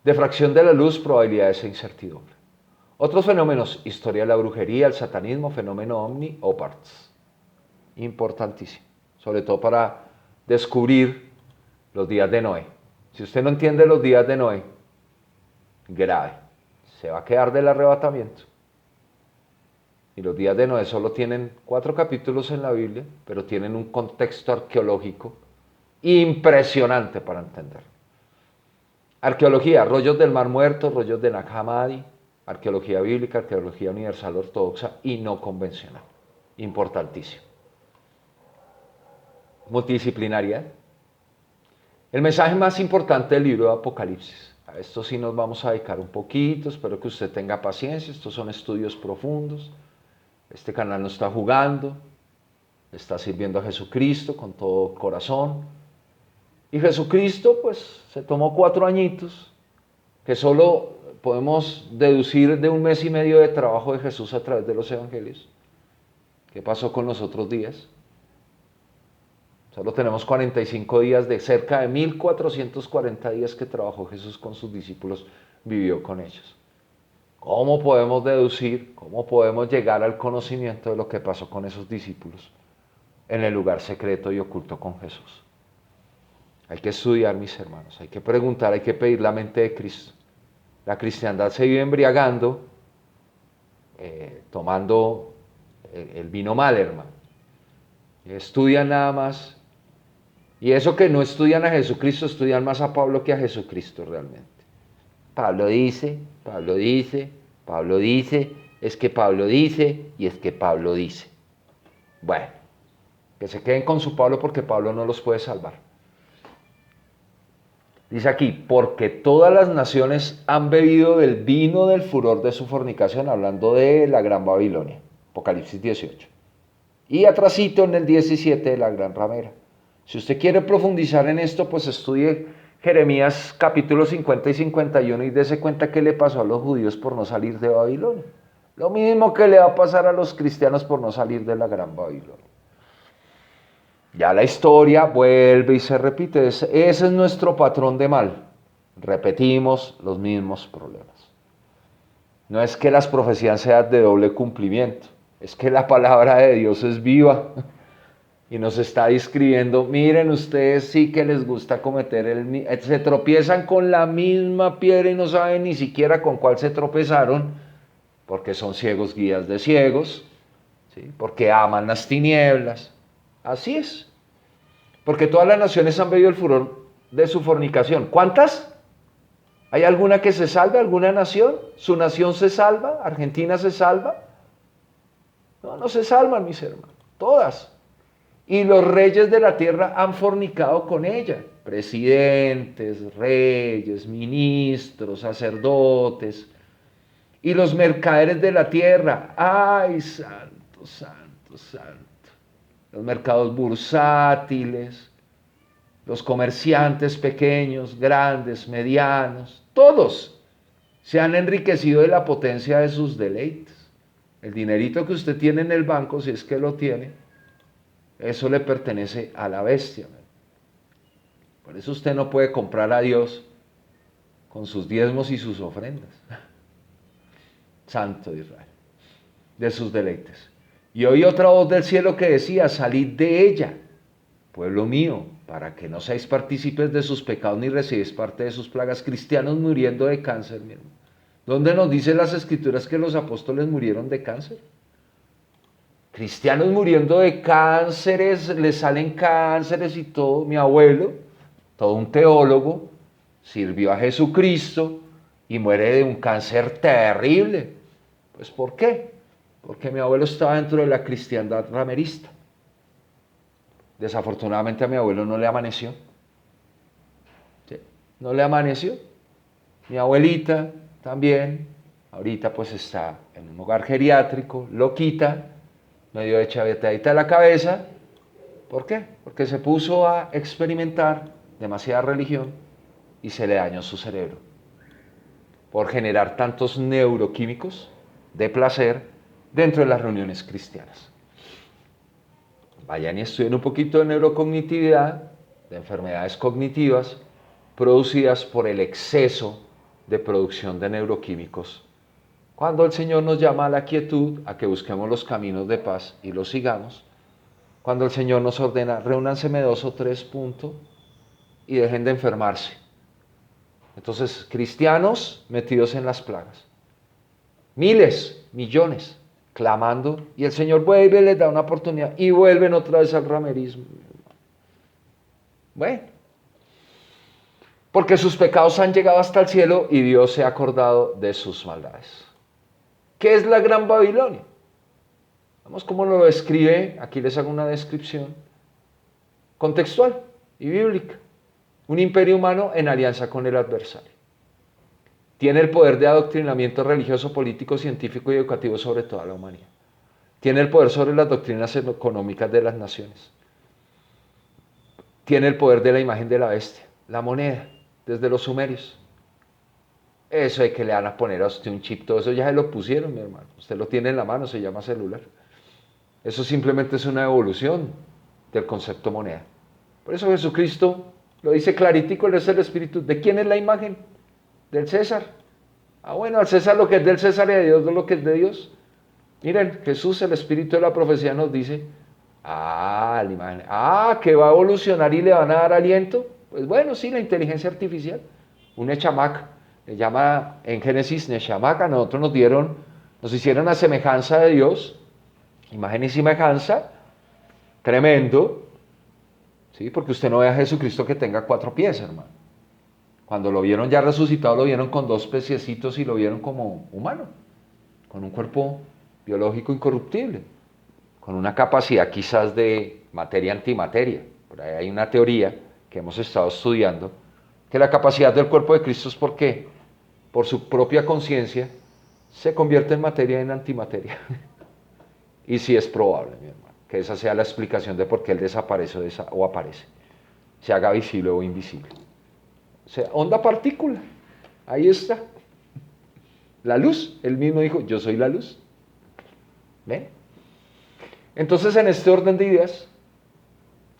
Diffracción de la luz, probabilidades e incertidumbre. Otros fenómenos, historia de la brujería, el satanismo, fenómeno ovni o parts. Importantísimo, sobre todo para descubrir los días de Noé. Si usted no entiende los días de Noé, grave, se va a quedar del arrebatamiento. Y los días de Noé solo tienen 4 capítulos en la Biblia, pero tienen un contexto arqueológico impresionante para entender. Arqueología, rollos del Mar Muerto, rollos de Nag Hammadi, arqueología bíblica, arqueología universal ortodoxa y no convencional. Importantísimo. Multidisciplinaridad. El mensaje más importante del libro de Apocalipsis. A esto sí nos vamos a dedicar un poquito, espero que usted tenga paciencia, estos son estudios profundos. Este canal no está jugando, está sirviendo a Jesucristo con todo corazón. Y Jesucristo pues se tomó 4 añitos, que solo podemos deducir de 1 mes y medio de trabajo de Jesús a través de los evangelios. ¿Qué pasó con los otros días? Solo tenemos 45 días de cerca de 1440 días que trabajó Jesús con sus discípulos, vivió con ellos. ¿Cómo podemos deducir, cómo podemos llegar al conocimiento de lo que pasó con esos discípulos en el lugar secreto y oculto con Jesús? Hay que estudiar, mis hermanos, hay que preguntar, hay que pedir la mente de Cristo. La cristiandad se vive embriagando, tomando el vino mal, hermano. Estudian nada más. Y eso que no estudian a Jesucristo, estudian más a Pablo que a Jesucristo realmente. Pablo dice, Pablo dice, Pablo dice, es que Pablo dice y es que Pablo dice. Bueno, que se queden con su Pablo porque Pablo no los puede salvar. Dice aquí, porque todas las naciones han bebido del vino del furor de su fornicación, hablando de la Gran Babilonia, Apocalipsis 18. Y atrasito en el 17 de la Gran Ramera. Si usted quiere profundizar en esto, pues estudie Jeremías capítulos 50 y 51 y dése cuenta qué le pasó a los judíos por no salir de Babilonia. Lo mismo que le va a pasar a los cristianos por no salir de la Gran Babilonia. Ya la historia vuelve y se repite. Ese es nuestro patrón de mal. Repetimos los mismos problemas. No es que las profecías sean de doble cumplimiento, es que la palabra de Dios es viva. Y nos está describiendo, miren ustedes sí que les gusta cometer se tropiezan con la misma piedra y no saben ni siquiera con cuál se tropezaron, porque son ciegos guías de ciegos, ¿sí? Porque aman las tinieblas. Así es. Porque todas las naciones han bebido el furor de su fornicación. ¿Cuántas? ¿Hay alguna que se salve? ¿Alguna nación? ¿Su nación se salva? ¿Argentina se salva? No, no se salvan, mis hermanos. Todas. Y los reyes de la tierra han fornicado con ella. Presidentes, reyes, ministros, sacerdotes. Y los mercaderes de la tierra. ¡Ay, santo, santo, santo! Los mercados bursátiles, los comerciantes pequeños, grandes, medianos, todos se han enriquecido de la potencia de sus deleites. El dinerito que usted tiene en el banco, si es que lo tiene, eso le pertenece a la bestia. Por eso usted no puede comprar a Dios con sus diezmos y sus ofrendas. Santo de Israel, de sus deleites. Y oí otra voz del cielo que decía, salid de ella, pueblo mío, para que no seáis partícipes de sus pecados ni recibáis parte de sus plagas. Cristianos muriendo de cáncer, mi hermano. ¿Dónde nos dicen las escrituras que los apóstoles murieron de cáncer? Cristianos muriendo de cánceres, les salen cánceres y todo. Mi abuelo, todo un teólogo, sirvió a Jesucristo y muere de un cáncer terrible. Pues ¿por qué? Porque mi abuelo estaba dentro de la cristiandad ramerista. Desafortunadamente a mi abuelo no le amaneció. ¿Sí? No le amaneció. Mi abuelita también, ahorita pues está en un hogar geriátrico, loquita, medio hecha vetadita de la cabeza. ¿Por qué? Porque se puso a experimentar demasiada religión y se le dañó su cerebro. Por generar tantos neuroquímicos de placer dentro de las reuniones cristianas. Vayan y estudien un poquito de neurocognitividad, de enfermedades cognitivas producidas por el exceso de producción de neuroquímicos. Cuando el Señor nos llama a la quietud, a que busquemos los caminos de paz y los sigamos, cuando el Señor nos ordena, reúnanseme 2 o 3 puntos y dejen de enfermarse. Entonces, cristianos metidos en las plagas, miles, millones, clamando, y el Señor vuelve y les da una oportunidad, y vuelven otra vez al ramerismo. Bueno, porque sus pecados han llegado hasta el cielo y Dios se ha acordado de sus maldades. ¿Qué es la Gran Babilonia? Vamos cómo lo describe, aquí les hago una descripción contextual y bíblica. Un imperio humano en alianza con el adversario. Tiene el poder de adoctrinamiento religioso, político, científico y educativo sobre toda la humanidad. Tiene el poder sobre las doctrinas económicas de las naciones. Tiene el poder de la imagen de la bestia, la moneda, desde los sumerios. Eso de que le van a poner a usted un chip, todo eso ya se lo pusieron, mi hermano. Usted lo tiene en la mano, se llama celular. Eso simplemente es una evolución del concepto moneda. Por eso Jesucristo lo dice claritico, él es el Espíritu. ¿De quién es la imagen? Del César. Ah, bueno, al César lo que es del César y a Dios lo que es de Dios. Miren, Jesús, el Espíritu de la profecía, nos dice, la imagen, que va a evolucionar y le van a dar aliento. Pues bueno, sí, la inteligencia artificial, un Nechamac, le llama en Génesis Nechamac, a nosotros nos hicieron a semejanza de Dios, imagen y semejanza, tremendo, ¿sí? Porque usted no ve a Jesucristo que tenga 4 pies, hermano. Cuando lo vieron ya resucitado, lo vieron con 2 peciecitos y lo vieron como humano, con un cuerpo biológico incorruptible, con una capacidad quizás de materia antimateria. Por ahí hay una teoría que hemos estado estudiando, que la capacidad del cuerpo de Cristo es porque, por su propia conciencia, se convierte en materia en antimateria. Y sí es probable, mi hermano, que esa sea la explicación de por qué Él desaparece o aparece, se haga visible o invisible. O sea, onda partícula, ahí está. La luz, Él mismo dijo, yo soy la luz. ¿Ven? Entonces, en este orden de ideas,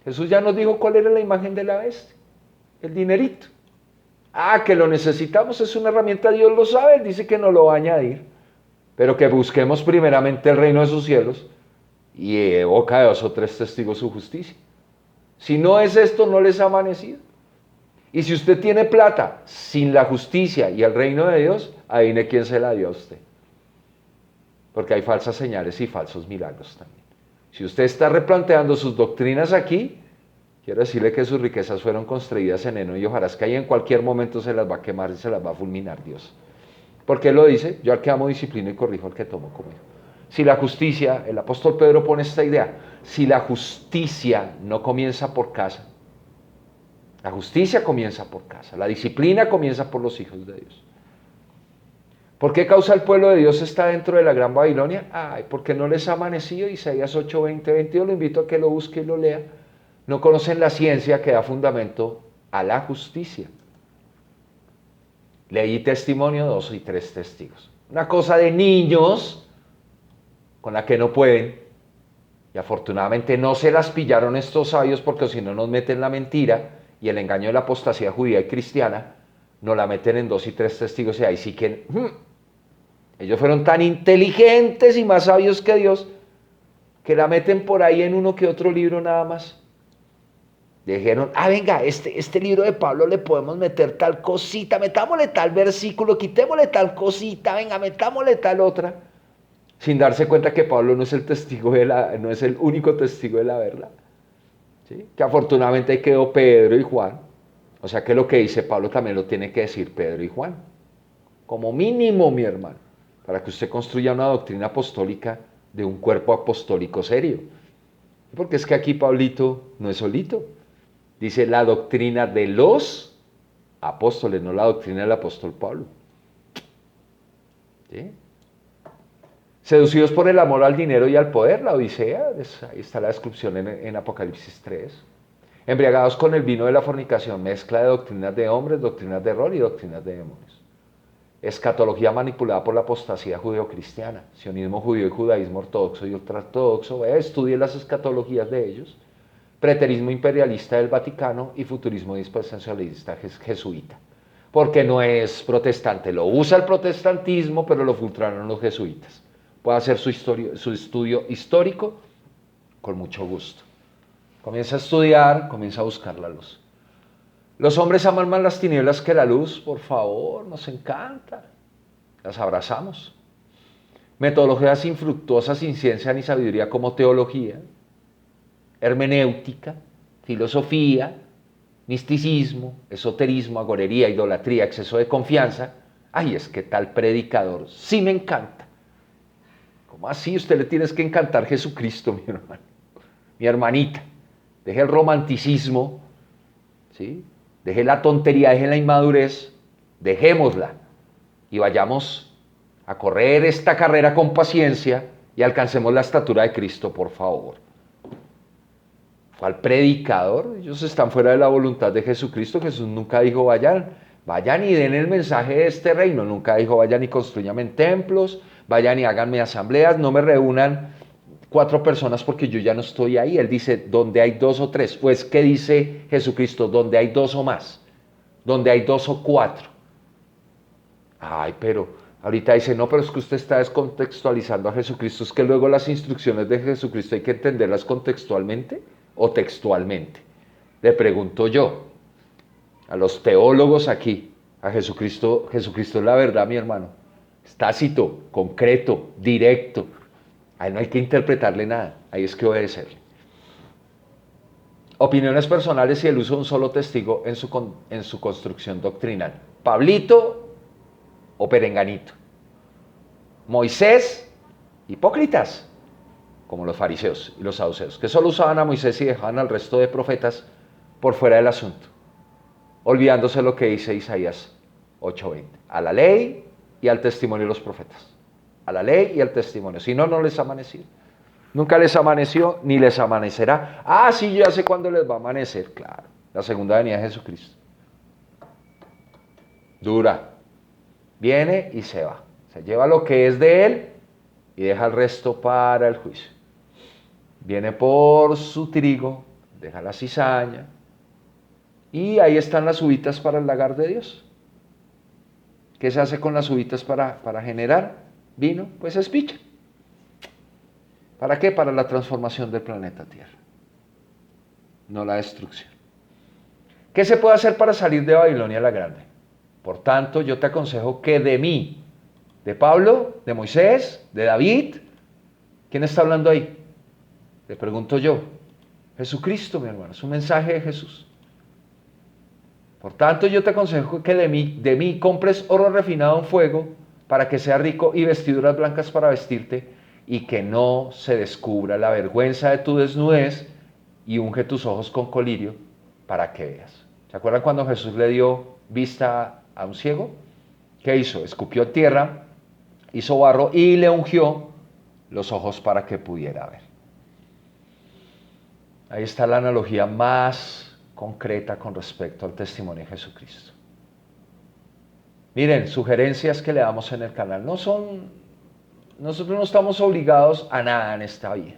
Jesús ya nos dijo cuál era la imagen de la bestia, el dinerito. Que lo necesitamos, es una herramienta, Dios lo sabe, Él dice que nos lo va a añadir, pero que busquemos primeramente el reino de sus cielos y de boca de 2 o 3 testigos su justicia. Si no es esto, no les ha amanecido. Y si usted tiene plata sin la justicia y el reino de Dios, adivine quién se la dio a usted. Porque hay falsas señales y falsos milagros también. Si usted está replanteando sus doctrinas aquí, quiero decirle que sus riquezas fueron construidas en heno y hojarasca y en cualquier momento se las va a quemar y se las va a fulminar Dios. ¿Por qué lo dice? Yo al que amo disciplino y corrijo al que tomo como hijo. si la justicia, el apóstol Pedro pone esta idea, si la justicia no comienza por casa, la justicia comienza por casa, la disciplina comienza por los hijos de Dios. ¿Por qué causa el pueblo de Dios está dentro de la gran Babilonia? Ay, porque no les ha amanecido. Isaías 8, 20, 22, lo invito a que lo busque y lo lea. No conocen la ciencia que da fundamento a la justicia. Ley y testimonio, 2 y 3 testigos. Una cosa de niños con la que no pueden. Y afortunadamente no se las pillaron estos sabios, porque si no nos meten la mentira y el engaño de la apostasía judía y cristiana, nos la meten en 2 y 3 testigos y ahí sí que... ellos fueron tan inteligentes y más sabios que Dios, que la meten por ahí en uno que otro libro nada más. Dijeron, venga, este libro de Pablo le podemos meter tal cosita, metámosle tal versículo, quitémosle tal cosita, venga, metámosle tal otra. Sin darse cuenta que Pablo no es el testigo no es el único testigo de la verdad. ¿Sí? Que afortunadamente ahí quedó Pedro y Juan. O sea que lo que dice Pablo también lo tiene que decir Pedro y Juan. Como mínimo, mi hermano, para que usted construya una doctrina apostólica de un cuerpo apostólico serio. Porque es que aquí Pablito no es solito. Dice la doctrina de los apóstoles, no la doctrina del apóstol Pablo. ¿Sí? Seducidos por el amor al dinero y al poder, la Odisea, ahí está la descripción en Apocalipsis 3. Embriagados con el vino de la fornicación, mezcla de doctrinas de hombres, doctrinas de rol y doctrinas de demonios. Escatología manipulada por la apostasía judeocristiana, sionismo judío y judaísmo ortodoxo y ultraortodoxo. Estudie las escatologías de ellos. Preterismo imperialista del Vaticano y futurismo dispensacionalista jesuita. Porque no es protestante, lo usa el protestantismo, pero lo filtraron los jesuitas. Puede hacer su estudio histórico con mucho gusto. Comienza a estudiar, comienza a buscar la luz. Los hombres aman más las tinieblas que la luz, por favor, nos encanta. Las abrazamos. Metodologías infructuosas sin ciencia ni sabiduría como teología, hermenéutica, filosofía, misticismo, esoterismo, agorería, idolatría, exceso de confianza. Ay, es que tal predicador, sí me encanta. ¿Cómo así? Usted le tienes que encantar Jesucristo, mi hermano, mi hermanita. Deje el romanticismo, ¿sí? Deje la tontería, deje la inmadurez, dejémosla y vayamos a correr esta carrera con paciencia y alcancemos la estatura de Cristo, por favor. ¿Cuál predicador? Ellos están fuera de la voluntad de Jesucristo. Jesús nunca dijo vayan y den el mensaje de este reino. Nunca dijo vayan y construyanme templos, vayan y háganme asambleas, no me reúnan 4 personas porque yo ya no estoy ahí. Él dice donde hay 2 o 3. Pues ¿qué dice Jesucristo? Donde hay 2 o más, donde hay 2 o 4. Ay, pero ahorita dice, no, pero es que usted está descontextualizando a Jesucristo. Es que luego las instrucciones de Jesucristo hay que entenderlas contextualmente o textualmente. Le pregunto yo, a los teólogos aquí, a Jesucristo es la verdad, mi hermano. Es tácito, concreto, directo. Ahí no hay que interpretarle nada, ahí es que obedecerle. Opiniones personales y el uso de un solo testigo en su construcción doctrinal. Pablito o Perenganito. Moisés, hipócritas, como los fariseos y los saduceos, que solo usaban a Moisés y dejaban al resto de profetas por fuera del asunto, olvidándose lo que dice Isaías 8:20. A la ley y al testimonio de los profetas. A la ley y al testimonio. Si no, no les amaneció. Nunca les amaneció ni les amanecerá. Sí, yo ya sé cuándo les va a amanecer. Claro, la segunda venida de Jesucristo. Dura. Viene y se va. Se lleva lo que es de él y deja el resto para el juicio. Viene por su trigo, deja la cizaña y ahí están las uvitas para el lagar de Dios. ¿Qué se hace con las uvitas para generar vino? Pues es picha. ¿Para qué? Para la transformación del planeta Tierra, no la destrucción. ¿Qué se puede hacer para salir de Babilonia la Grande? Por tanto, yo te aconsejo que de mí, de Pablo, de Moisés, de David, ¿quién está hablando ahí? Le pregunto yo. Jesucristo, mi hermano, es un mensaje de Jesús. Por tanto, yo te aconsejo que de mí compres oro refinado en fuego para que sea rico y vestiduras blancas para vestirte y que no se descubra la vergüenza de tu desnudez y unge tus ojos con colirio para que veas. ¿Se acuerdan cuando Jesús le dio vista a un ciego? ¿Qué hizo? Escupió tierra, hizo barro y le ungió los ojos para que pudiera ver. Ahí está la analogía más concreta con respecto al testimonio de Jesucristo. Miren, sugerencias que le damos en el canal nosotros no estamos obligados a nada en esta vida.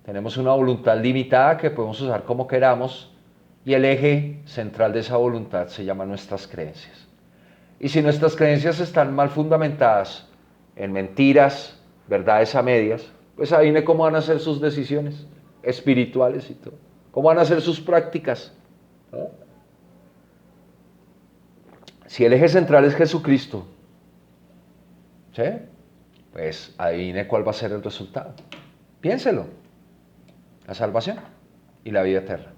Tenemos una voluntad limitada que podemos usar como queramos y el eje central de esa voluntad se llama nuestras creencias. Y si nuestras creencias están mal fundamentadas en mentiras, verdades a medias, pues adivine cómo van a ser sus decisiones espirituales y todo. ¿Cómo van a ser sus prácticas? ¿No? Si el eje central es Jesucristo, ¿sí? Pues adivine cuál va a ser el resultado. Piénselo. La salvación y la vida eterna.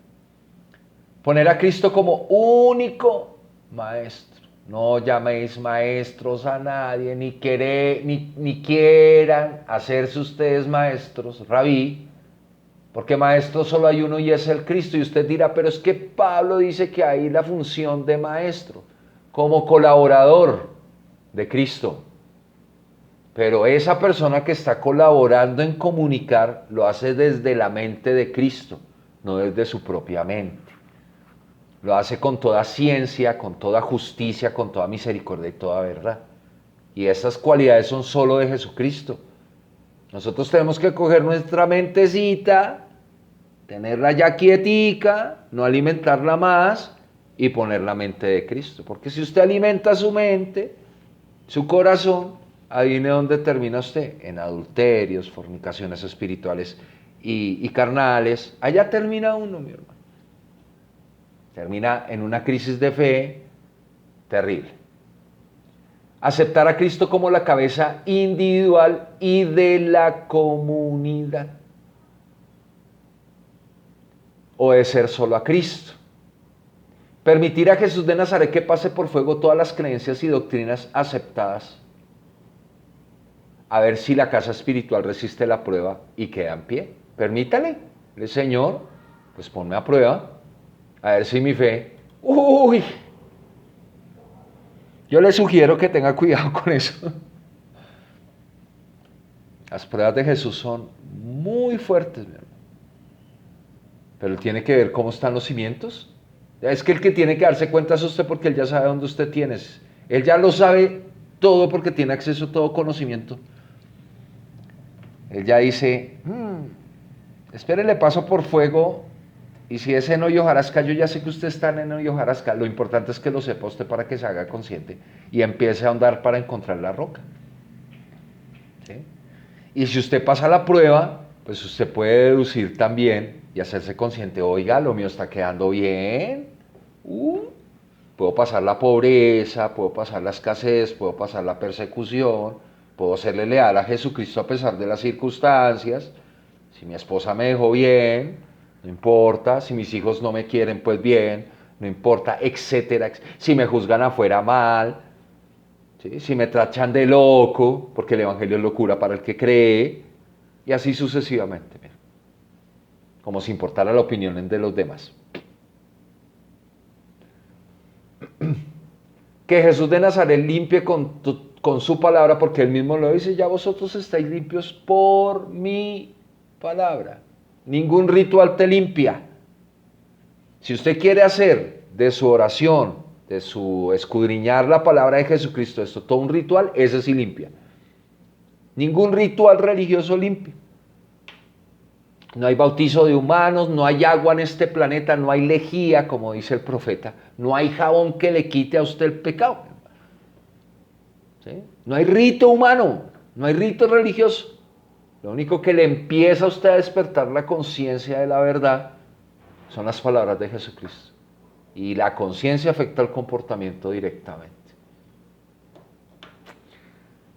Poner a Cristo como único maestro. No llaméis maestros a nadie, ni quieran hacerse ustedes maestros, rabí, porque maestro solo hay uno y es el Cristo. Y usted dirá, pero es que Pablo dice que hay la función de maestro, como colaborador de Cristo. Pero esa persona que está colaborando en comunicar lo hace desde la mente de Cristo, no desde su propia mente. Lo hace con toda ciencia, con toda justicia, con toda misericordia y toda verdad. Y esas cualidades son solo de Jesucristo. Nosotros tenemos que coger nuestra mentecita, tenerla ya quietica, no alimentarla más y poner la mente de Cristo. Porque si usted alimenta su mente, su corazón, adivine dónde termina usted, en adulterios, fornicaciones espirituales y carnales. Allá termina uno, mi hermano. Termina en una crisis de fe terrible. Aceptar a Cristo como la cabeza individual y de la comunidad. Obedecer solo a Cristo. Permitir a Jesús de Nazaret que pase por fuego todas las creencias y doctrinas aceptadas. A ver si la casa espiritual resiste la prueba y queda en pie. Permítale, Señor, pues ponme a prueba, a ver si mi fe... ¡Uy! Yo le sugiero que tenga cuidado con eso. Las pruebas de Jesús son muy fuertes, mi hermano. Pero tiene que ver cómo están los cimientos. Es que el que tiene que darse cuenta es usted, porque él ya sabe dónde usted tiene. Él ya lo sabe todo porque tiene acceso a todo conocimiento. Él ya dice, espere, le paso por fuego, y si es heno y hojarasca, yo ya sé que usted está en heno y hojarasca. Lo importante es que lo sepa usted para que se haga consciente y empiece a ahondar para encontrar la roca. ¿Sí? Y si usted pasa la prueba, pues usted puede deducir también y hacerse consciente, oiga, lo mío está quedando bien. Puedo pasar la pobreza, puedo pasar la escasez, puedo pasar la persecución, puedo serle leal a Jesucristo a pesar de las circunstancias. Si mi esposa me dejó bien, no importa. Si mis hijos no me quieren, pues bien, no importa, etcétera. Si me juzgan afuera, mal. ¿Sí? Si me trachan de loco, porque el evangelio es locura para el que cree, y así sucesivamente. Mira. Como si importara la opinión de los demás. Que Jesús de Nazaret limpie con su palabra, porque él mismo lo dice, ya vosotros estáis limpios por mi palabra. Ningún ritual te limpia. Si usted quiere hacer de su oración, de su escudriñar la palabra de Jesucristo, esto todo un ritual, ese sí limpia. Ningún ritual religioso limpia. No hay bautizo de humanos, no hay agua en este planeta, no hay lejía, como dice el profeta, no hay jabón que le quite a usted el pecado. ¿Sí? No hay rito humano, no hay rito religioso. Lo único que le empieza a usted a despertar la conciencia de la verdad son las palabras de Jesucristo. Y la conciencia afecta el comportamiento directamente.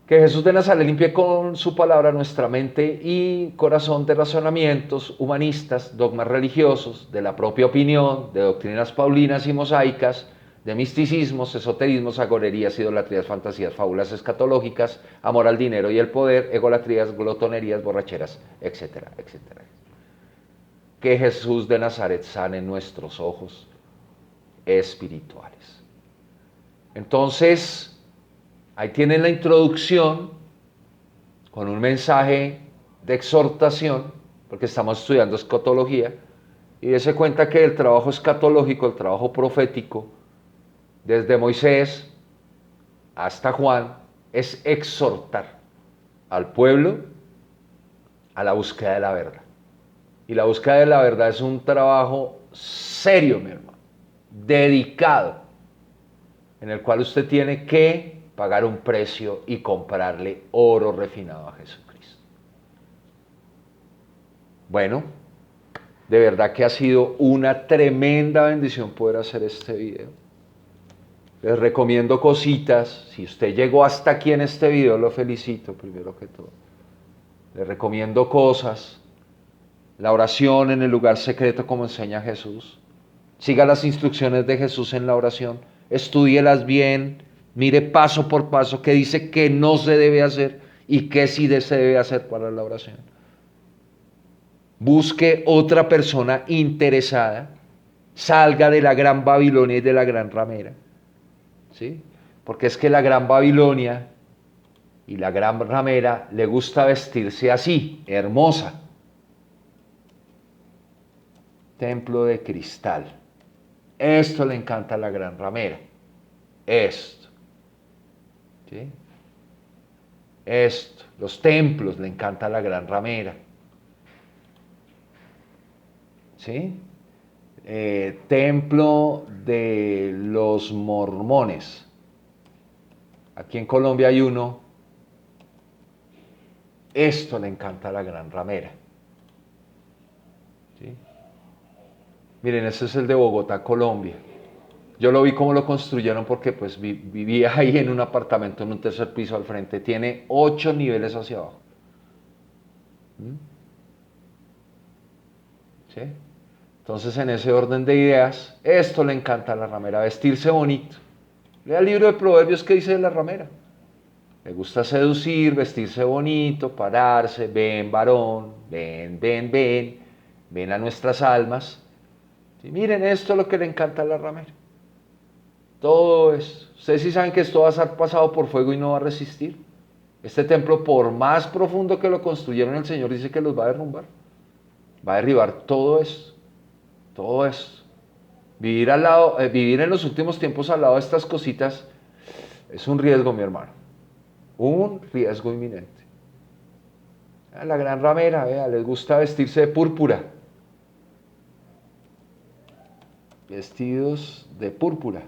Que Jesús de Nazaret limpie con su palabra nuestra mente y corazón de razonamientos humanistas, dogmas religiosos, de la propia opinión, de doctrinas paulinas y mosaicas, de misticismos, esoterismos, agorerías, idolatrías, fantasías, fábulas escatológicas, amor al dinero y el poder, egolatrías, glotonerías, borracheras, etcétera, etcétera. Que Jesús de Nazaret sane nuestros ojos espirituales. Entonces, ahí tienen la introducción con un mensaje de exhortación, porque estamos estudiando escatología, y dése cuenta que el trabajo escatológico, el trabajo profético, desde Moisés hasta Juan, es exhortar al pueblo a la búsqueda de la verdad. Y la búsqueda de la verdad es un trabajo serio, mi hermano, dedicado, en el cual usted tiene que pagar un precio y comprarle oro refinado a Jesucristo. Bueno, de verdad que ha sido una tremenda bendición poder hacer este video. Les recomiendo cositas. Si usted llegó hasta aquí en este video, lo felicito primero que todo. Les recomiendo cosas. La oración en el lugar secreto como enseña Jesús. Siga las instrucciones de Jesús en la oración. Estúdielas bien. Mire paso por paso qué dice que no se debe hacer y qué sí se debe hacer para la oración. Busque otra persona interesada. Salga de la gran Babilonia y de la gran ramera. ¿Sí? Porque es que la gran Babilonia y la gran ramera le gusta vestirse así, hermosa. Templo de cristal. Esto le encanta a la gran ramera. Esto. ¿Sí? Esto. Los templos le encanta a la gran ramera. ¿Sí? Templo de los mormones. Aquí en Colombia hay uno. Esto le encanta a la gran ramera. ¿Sí? Miren, este es el de Bogotá, Colombia. Yo lo vi cómo lo construyeron porque pues vivía ahí en un apartamento en un tercer piso al frente. Tiene 8 niveles hacia abajo. ¿Sí? Entonces, en ese orden de ideas, esto le encanta a la ramera, vestirse bonito. Lea el libro de Proverbios que dice de la ramera. Le gusta seducir, vestirse bonito, pararse, ven varón, ven, ven, ven, ven a nuestras almas. Sí, miren, esto es lo que le encanta a la ramera. Todo esto. Ustedes sí saben que esto va a ser pasado por fuego y no va a resistir. Este templo, por más profundo que lo construyeron, el Señor dice que los va a derrumbar. Va a derribar todo esto. Todo esto. Vivir en los últimos tiempos al lado de estas cositas es un riesgo, mi hermano. Un riesgo inminente. La gran ramera, vea, les gusta vestirse de púrpura. Vestidos de púrpura.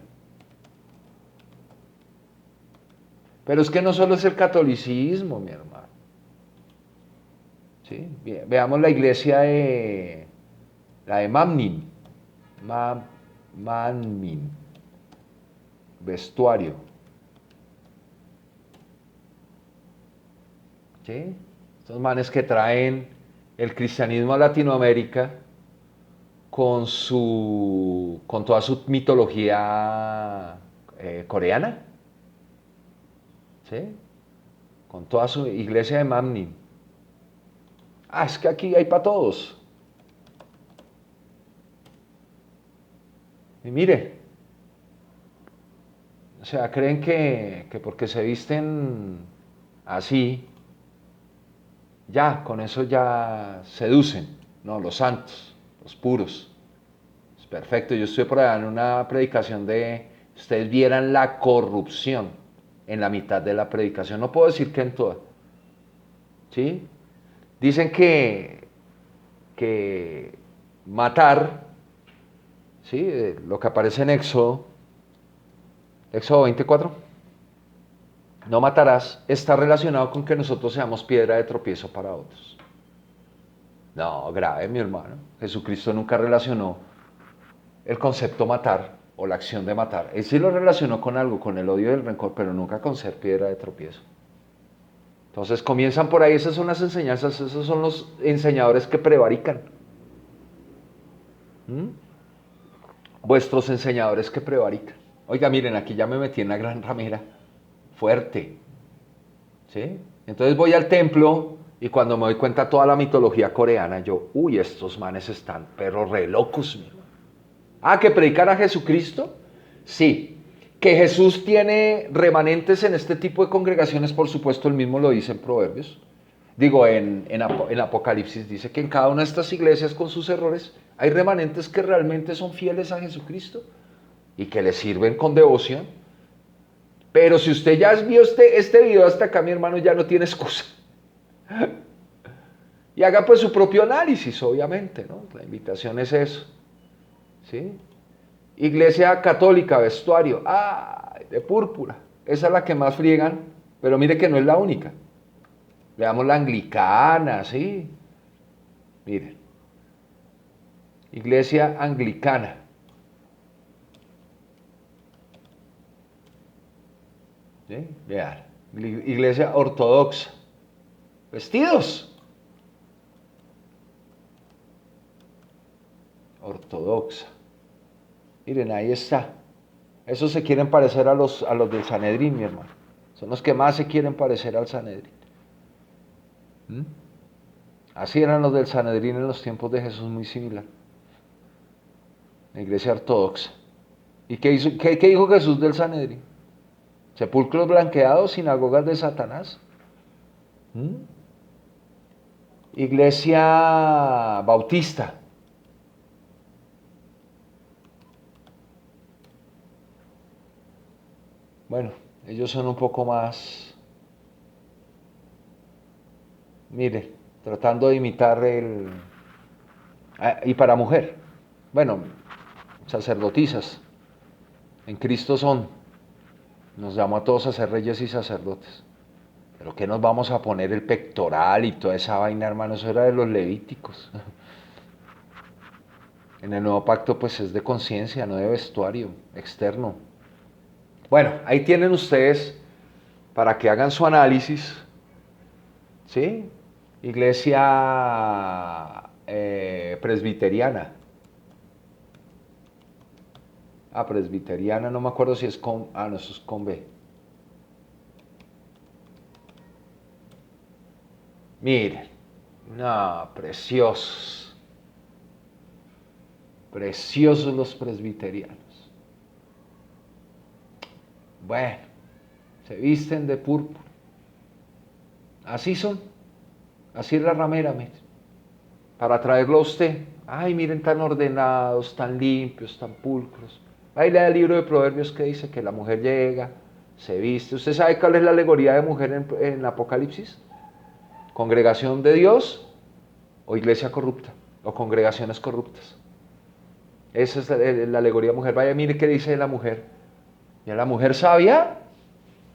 Pero es que no solo es el catolicismo, mi hermano. ¿Sí? Veamos la iglesia de Mamnin. Mamnin. Vestuario. ¿Sí? Estos manes que traen el cristianismo a Latinoamérica con toda su mitología coreana. ¿Sí? Con toda su iglesia de Mamnin. Es que aquí hay para todos. Y mire, o sea, creen que porque se visten así, ya, con eso ya seducen. No, los santos, los puros. Es perfecto, yo estuve por allá en una predicación ustedes vieran la corrupción en la mitad de la predicación. No puedo decir que en toda. ¿Sí? Dicen que matar, ¿sí? Lo que aparece en Éxodo 24, no matarás, está relacionado con que nosotros seamos piedra de tropiezo para otros. No, grave, mi hermano. Jesucristo nunca relacionó el concepto matar o la acción de matar. Él sí lo relacionó con algo, con el odio y el rencor, pero nunca con ser piedra de tropiezo. Entonces comienzan por ahí, esas son las enseñanzas, esos son los enseñadores que prevarican. Vuestros enseñadores que prevarican. Oiga, miren, aquí ya me metí en la gran ramera, fuerte, ¿sí? Entonces voy al templo y cuando me doy cuenta toda la mitología coreana, yo, uy, estos manes están, pero re locos, mi hermano. Ah, ¿que predicar a Jesucristo? Sí. ¿Que Jesús tiene remanentes en este tipo de congregaciones? Por supuesto, él mismo lo dice en Proverbios. Digo, en Apocalipsis dice que en cada una de estas iglesias con sus errores hay remanentes que realmente son fieles a Jesucristo y que le sirven con devoción. Pero si usted ya vio este video hasta acá, mi hermano, ya no tiene excusa. Y haga pues su propio análisis, obviamente, ¿no? La invitación es eso, ¿sí? Iglesia católica, vestuario, de púrpura. Esa es la que más friegan, pero mire que no es la única. Veamos la anglicana, ¿sí? Miren, iglesia anglicana. ¿Sí? Vean, iglesia ortodoxa. Vestidos. Ortodoxa. Miren, ahí está. Esos se quieren parecer a los del Sanedrín, mi hermano. Son los que más se quieren parecer al Sanedrín. ¿Mm? Así eran los del Sanedrín en los tiempos de Jesús, muy similar. La iglesia ortodoxa. ¿Y qué dijo Jesús del Sanedrín? Sepulcros blanqueados, sinagogas de Satanás. ¿Mm? Iglesia bautista. Bueno, ellos son un poco más, mire, tratando de imitar y para mujer, bueno, sacerdotisas, en Cristo son, nos llamó a todos a ser reyes y sacerdotes. Pero ¿qué nos vamos a poner el pectoral y toda esa vaina, hermano? Eso era de los levíticos. En el nuevo pacto pues es de conciencia, no de vestuario externo. Bueno, ahí tienen ustedes para que hagan su análisis, ¿sí? Iglesia presbiteriana. Presbiteriana, no me acuerdo si es con... no, eso es con B. Miren, no, preciosos. Preciosos los presbiterianos. Bueno, se visten de púrpura. Así son. Así es la ramera, miren. Para traerlo a usted. Ay, miren, tan ordenados, tan limpios, tan pulcros. Ahí lea el libro de Proverbios que dice que la mujer llega, se viste. ¿Usted sabe cuál es la alegoría de mujer en Apocalipsis? ¿Congregación de Dios o iglesia corrupta? O congregaciones corruptas. Esa es la alegoría de mujer. Vaya, mire qué dice la mujer. Y a la mujer sabia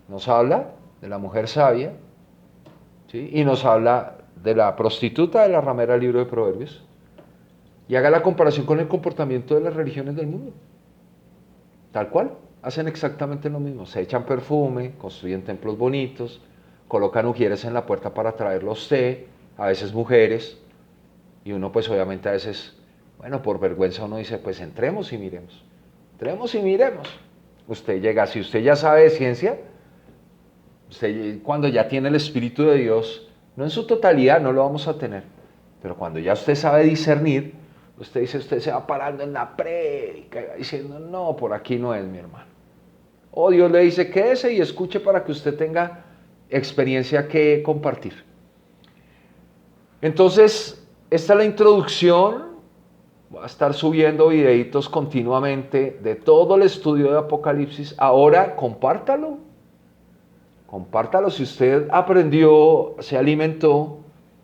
nos habla de la mujer sabia, ¿sí? Y nos habla de la prostituta de la ramera del libro de Proverbios. Y haga la comparación con el comportamiento de las religiones del mundo. Tal cual, hacen exactamente lo mismo. Se echan perfume, construyen templos bonitos, colocan ujieres en la puerta para traerlo a usted, a veces mujeres, y uno pues obviamente a veces, bueno, por vergüenza uno dice, pues entremos y miremos. Entremos y miremos. Usted llega, si usted ya sabe de ciencia, usted cuando ya tiene el Espíritu de Dios, no en su totalidad, no lo vamos a tener, pero cuando ya usted sabe discernir, usted dice, usted se va parando en la prédica diciendo, no, por aquí no es, mi hermano. O Dios le dice, quédese y escuche para que usted tenga experiencia que compartir. Entonces, esta es la introducción. Voy a estar subiendo videitos continuamente de todo el estudio de Apocalipsis. Ahora, compártalo. Compártalo si usted aprendió, se alimentó.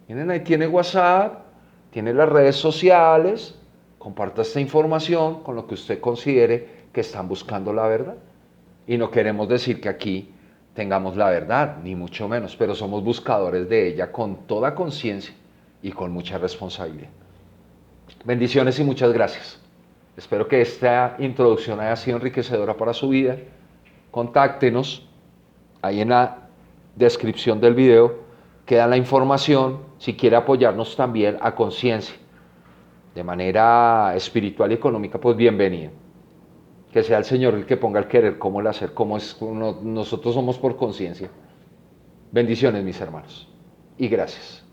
Miren, ahí tiene WhatsApp, tiene las redes sociales. Comparta esta información con lo que usted considere que están buscando la verdad. Y no queremos decir que aquí tengamos la verdad, ni mucho menos, pero somos buscadores de ella con toda conciencia y con mucha responsabilidad. Bendiciones y muchas gracias. Espero que esta introducción haya sido enriquecedora para su vida. Contáctenos. Ahí en la descripción del video queda la información. Si quiere apoyarnos también a conciencia, de manera espiritual y económica, pues bienvenido. Que sea el Señor el que ponga el querer, cómo el hacer, nosotros somos por conciencia. Bendiciones, mis hermanos. Y gracias.